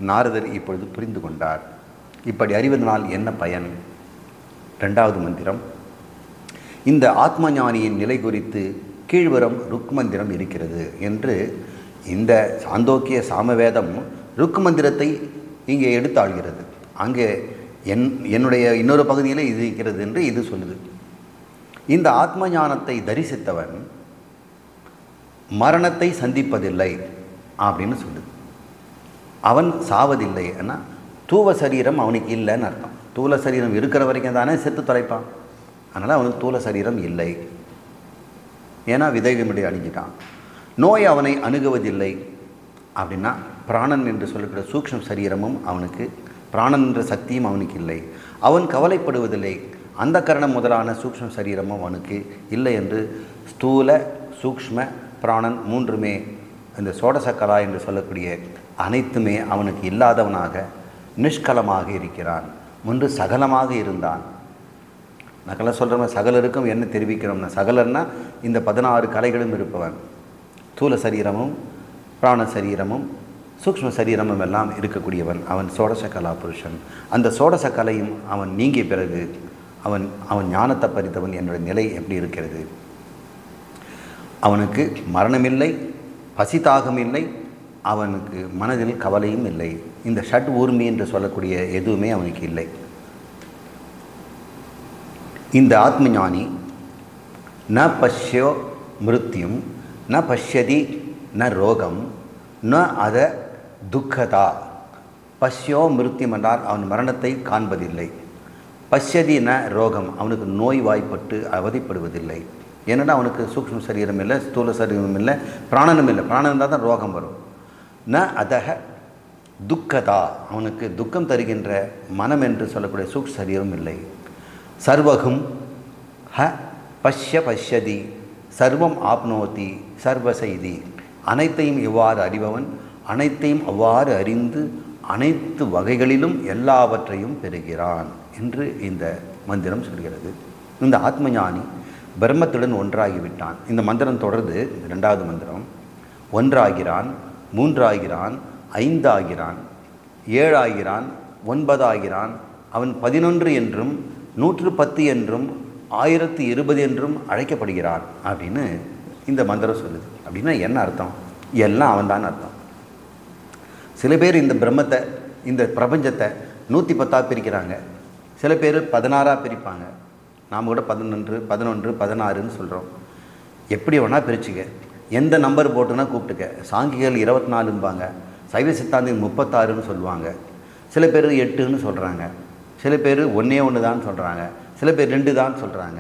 நாரதர் இப்பொழுது புரிந்து கொண்டார். இப்படி அறிவதனால் என்ன பயன்? 2வது மந்திரம். இந்த ஆத்ம ஞானியின் நிலை குறித்து கீழ்வரும் ருக் மந்திரம் இருக்கிறது என்று இந்த சாந்தோக்கிய சாமவேதம் ருக் மந்திரத்தை இங்கே எடுத்தாள்கிறது. அங்கே என்னுடைய இன்னொரு பகுதியில் இது இருக்கிறது என்று இது சொல்லுது. இந்த ஆத்ம ஞானத்தை தரிசித்தவன் மரணத்தை சந்திப்பதில்லை அப்படின்னு சொல்லுது. அவன் சாவதில்லை. ஆனால் தூவ சரீரம் அவனுக்கு இல்லைன்னு அர்த்தம். தூல சரீரம் இருக்கிற வரைக்கும் தானே செத்து தொலைப்பான். அதனால் அவனுக்கு தூல சரீரம் இல்லை. ஏன்னா விதைகமுடி அழிஞ்சிட்டான். நோய் அவனை அணுகுவதில்லை. அப்படின்னா பிராணன் என்று சொல்லக்கூடிய சூக்ஷ்ம சரீரமும் அவனுக்கு, பிராணன் என்ற சக்தியும் அவனுக்கு இல்லை. அவன் கவலைப்படுவதில்லை. அந்த கரணம் முதலான சூக்ஷ்ம சரீரமும் அவனுக்கு இல்லை என்று ஸ்தூல சூக்ஷ்ம பிராணன் 3மே இந்த சோடசக்கலா என்று சொல்லக்கூடிய அனைத்துமே அவனுக்கு இல்லாதவனாக நிஷ்கலமாக இருக்கிறான். முன்பு சகலமாக இருந்தான். நகலை சொல்கிறவன் சகலருக்கும் என்ன தெரிவிக்கிறோம்னா, சகலர்னா இந்த 16 கலைகளும் இருப்பவன். தூல சரீரமும் பிராண சரீரமும் சூக்ஷ்ம சரீரமும் எல்லாம் இருக்கக்கூடியவன். அவன் சோடசக்கலா புருஷன். அந்த சோடசக்கலையும் அவன் நீங்கிய பிறகு அவன் ஞானத்தை பறித்தவன் என்னுடைய நிலை எப்படி இருக்கிறது? அவனுக்கு மரணமில்லை, பசிதாகம் இல்லை, அவனுக்கு மனதில் கவலையும் இல்லை. இந்த ஷட் ஊர்மி என்று சொல்லக்கூடிய எதுவுமே அவனுக்கு இல்லை. இந்த ஆத்மஞானி ந பஷ்யோ மிருத்யும் ந பஷ்யதி ந ரோகம் ந அத துக்கதா. பஷ்யோ மிருத்யம் என்றால் அவன் மரணத்தை காண்பதில்லை. பஷ்யதி ந ரோகம், அவனுக்கு நோய் வாய்ப்பட்டு அவதிப்படுவதில்லை. ஏன்னா அவனுக்கு சூக்ஷ்ம சரீரம் இல்லை, ஸ்தூல சரீரம் இல்லை, பிராணனும் இல்லை. பிராணம் இருந்தால் தான் ரோகம் வரும். ந அதக துக்கதா, அவனுக்கு துக்கம் தருகின்ற மனம் என்று சொல்லக்கூடிய சூக்ஷ்ம சரீரம் இல்லை. சர்வகும் ஹ பஷ்யதி சர்வம் ஆப்னோதி சர்வசைதி. அனைத்தையும் இவ்வாறு அறிபவன் அனைத்தையும் அவ்வாறு அறிந்து அனைத்து வகைகளிலும் எல்லாவற்றையும் பெறுகிறான் என்று இந்த மந்திரம் சொல்கிறது. இந்த ஆத்மஞானி பிரம்மத்துடன் ஒன்றாகிவிட்டான். இந்த மந்திரம் தொடர்ந்து 2வது மந்திரம். 1 ஆகிறான், 3 ஆகிறான், 5 ஆகிறான், 7 ஆகிறான், 9 ஆகிறான், அவன் 11 என்றும் 110 என்றும் 1020 என்றும் அழைக்கப்படுகிறான் அப்படின்னு இந்த மந்திரம் சொல்லுது. அப்படின்னா என்ன அர்த்தம்? எல்லாம் அவன் தான் அர்த்தம். சில பேர் இந்த பிரம்மத்தை, இந்த பிரபஞ்சத்தை 110 பிரிக்கிறாங்க, சில பேர் 16 பிரிப்பாங்க. நாம் கூட 11 11 16ன்னு சொல்கிறோம். எப்படி வேணால் பிரிச்சுக்க, எந்த நம்பர் போட்டுன்னா கூப்பிட்டுக்க. சாங்கிகள் 24ம்பாங்க, சைவ சித்தாந்தின் 36ன்னு சொல்லுவாங்க. சில பேர் 8ன்னு சொல்கிறாங்க, சில பேர் 1 தான் சொல்கிறாங்க, சில பேர் 2 தான் சொல்கிறாங்க.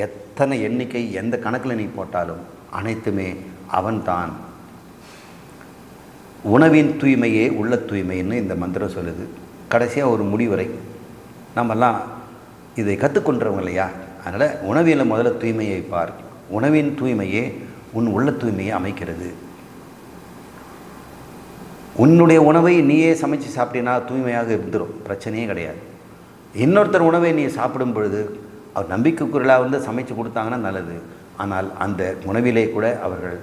எத்தனை எண்ணிக்கை எந்த கணக்கில் நீ போட்டாலும் அனைத்துமே அவன்தான். உணவின் தூய்மையே உள்ள தூய்மைன்னு இந்த மந்திரம் சொல்லுது. கடைசியாக ஒரு முடிவுரை. நம்மெல்லாம் இதை கற்றுக்கொண்டவங்க இல்லையா? அதனால் உணவியில் முதல்ல தூய்மையை பார். உணவின் தூய்மையே உன் உள்ள தூய்மையை அமைக்கிறது. உன்னுடைய உணவை நீயே சமைச்சு சாப்பிட்டீங்கன்னா தூய்மையாக இருந்துடும், பிரச்சனையே கிடையாது. இன்னொருத்தர் உணவை நீ சாப்பிடும் பொழுது அவர் நம்பிக்கைக்குரியலாக சமைச்சு கொடுத்தாங்கன்னா நல்லது. ஆனால் அந்த உணவிலே கூட அவர்கள்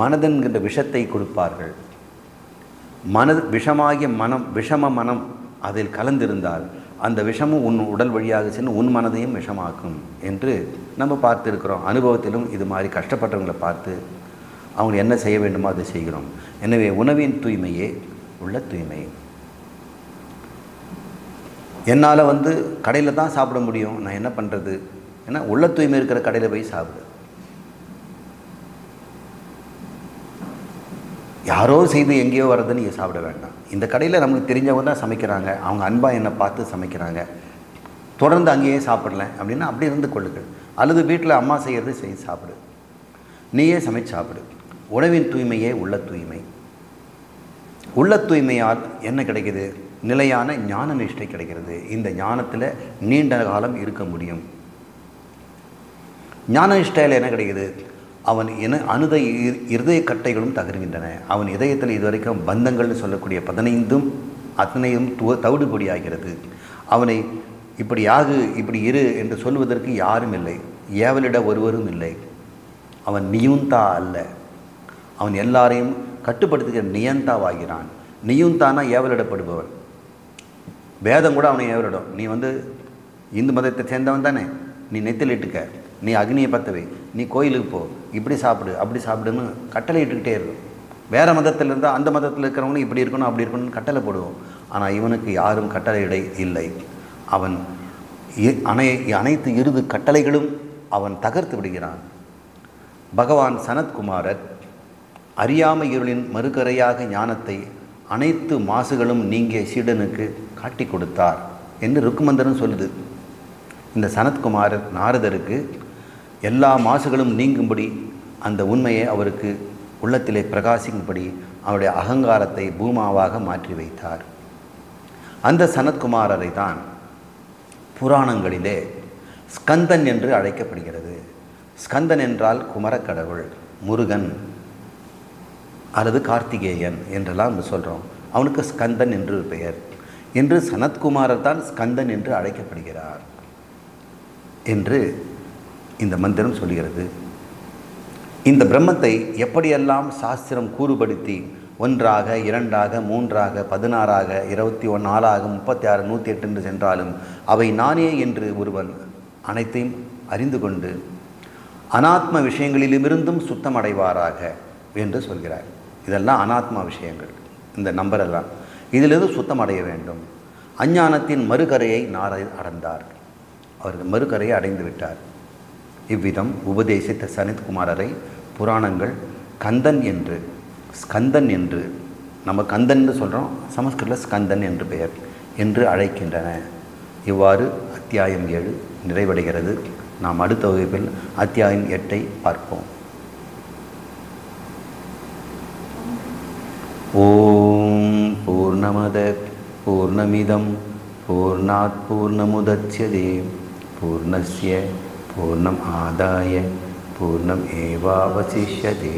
மனதென்கின்ற விஷத்தை கொடுப்பார்கள். விஷமாகிய மனம், விஷம மனம் அதில் கலந்திருந்தால் அந்த விஷமும் உன் உடல் வழியாக சென்று உன் மனதையும் விஷமாக்கும் என்று நம்ம பார்த்துருக்கிறோம். அனுபவத்திலும் இது மாதிரி கஷ்டப்பட்டவங்களை பார்த்து அவங்க என்ன செய்ய வேண்டுமோ அதை செய்கிறோம். எனவே உணவின் தூய்மையே உள்ள தூய்மை. என்னால் கடையில் தான் சாப்பிட முடியும், நான் என்ன பண்ணுறது? ஏன்னா உள்ள தூய்மை இருக்கிற கடையில் போய் சாப்பிடு. யாரோ செய்து எங்கேயோ வர்றதுன்னு நீங்கள் சாப்பிட வேண்டாம். இந்த கடையில் நமக்கு தெரிஞ்சவங்க தான் சமைக்கிறாங்க, அவங்க அன்பாக என்னை பார்த்து சமைக்கிறாங்க, தொடர்ந்து அங்கேயே சாப்பிடலேன் அப்படின்னா அப்படி இருந்து கொள்ளுங்கள். அல்லது வீட்டில் அம்மா செய்கிறது செய்து சாப்பிடு, நீயே சமைச்சு சாப்பிடு. உணவின் தூய்மையே உள்ள தூய்மை. உள்ள தூய்மையால் என்ன கிடைக்கிது? நிலையான ஞான நிஷ்டை கிடைக்கிறது. இந்த ஞானத்தில் நீண்ட காலம் இருக்க முடியும். ஞான நிஷ்டையில் என்ன கிடைக்குது? அவன் இருதய கட்டைகளும் தகர்கின்றன. அவன் இதயத்தில் இதுவரைக்கும் பந்தங்கள்னு சொல்லக்கூடிய 15 அத்தனையும் தவிடுபொடியாகிறது. அவனை இப்படி ஆகு, இப்படி இரு என்று சொல்வதற்கு யாரும் இல்லை, ஏவலிட ஒருவரும் இல்லை. அவன் நியுந்தா அல்ல, அவன் எல்லாரையும் கட்டுப்படுத்துகிற நியந்தாவாகிறான். நியுந்தானா ஏவலிடப்படுபவன். வேதம் கூட அவனை ஏவலிடும். நீ இந்து மதத்தை சேர்ந்தவன் தானே, நீ நெத்திலிட்டுக்க, நீ அக்னியை பற்றவை, நீ கோயிலுக்கு போ, இப்படி சாப்பிடு, அப்படி சாப்பிடுன்னு கட்டளை இட்டுக்கிட்டே இருக்கும். வேறு மதத்தில் இருந்தால் அந்த மதத்தில் இருக்கிறவங்களும் இப்படி இருக்கணும் அப்படி இருக்கணும்னு கட்டளை போடுவோம். ஆனால் இவனுக்கு யாரும் கட்டளை இல்லை. அவன் அனைத்து இறுதி கட்டளைகளும் அவன் தகர்த்து விடுகிறான். பகவான் சனத்குமாரர் அறியாமை இருளின் மறுகரையாக ஞானத்தை அனைத்து மாசுகளும் நீங்கிய சீடனுக்கு காட்டி கொடுத்தார் என்று ருக்குமந்தரும் சொல்லுது. இந்த சனத்குமாரர் நாரதருக்கு எல்லா மாசுகளும் நீங்கும்படி அந்த உண்மையை அவருக்கு உள்ளத்திலே பிரகாசிக்கும்படி அவருடைய அகங்காரத்தை பூமாவாக மாற்றி வைத்தார். அந்த சனத்குமாரரை தான் புராணங்களிலே ஸ்கந்தன் என்று அழைக்கப்படுகிறது. ஸ்கந்தன் என்றால் குமரக்கடவுள், முருகன் அல்லது கார்த்திகேயன் என்றெல்லாம் நம்ம சொல்கிறோம். அவனுக்கு ஸ்கந்தன் என்று பெயர். என்று சனத்குமாரர் தான் ஸ்கந்தன் என்று அழைக்கப்படுகிறார் என்று இந்த மந்திரம் சொல்கிறது. இந்த பிரம்மத்தை எப்படியெல்லாம் சாஸ்திரம் கூறுபடுத்தி 1ஆக 2ஆக 3ஆக 16ஆக 24ஆக 36 108 என்று சென்றாலும் அவை நானே என்று ஒருவன் அனைத்தையும் அறிந்து கொண்டு அனாத்ம விஷயங்களிலிருந்தும் சுத்தமடைவாராக என்று சொல்கிறார். இதெல்லாம் அனாத்மா விஷயங்கள், இந்த நம்பரெல்லாம் இதிலிருந்து சுத்தமடைய வேண்டும். அஞ்ஞானத்தின் மறுகரையை நாரதர் அடைந்தார். அவர் மறுகரையை அடைந்து விட்டார். இவ்விதம் உபதேசித்த சனத்குமாரரை புராணங்கள் கந்தன் என்று, ஸ்கந்தன் என்று, நம்ம கந்தன் சொல்கிறோம், சமஸ்கிருதத்தில் ஸ்கந்தன் என்று பெயர் என்று அழைக்கின்றன. இவ்வாறு அத்தியாயம் 7 நிறைவடைகிறது. நாம் அடுத்த வகுப்பில் அத்தியாயம் 8ஐ பார்ப்போம். ஓம் பூர்ணமத பூர்ணமிதம் பூர்ணாத் பூர்ணமுதச்யதே பூர்ணஸ்ய பூர்ணம் ஆதாய பூர்ணம் ஏவாவசிஷ்யதே.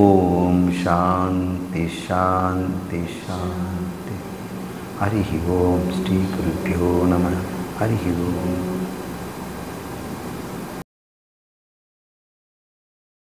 ஓம் சாந்தி சாந்தி சாந்தி. ஹரி ஓம். ஸ்ரீ குருப்யோ நம. ஹரி ஓம்.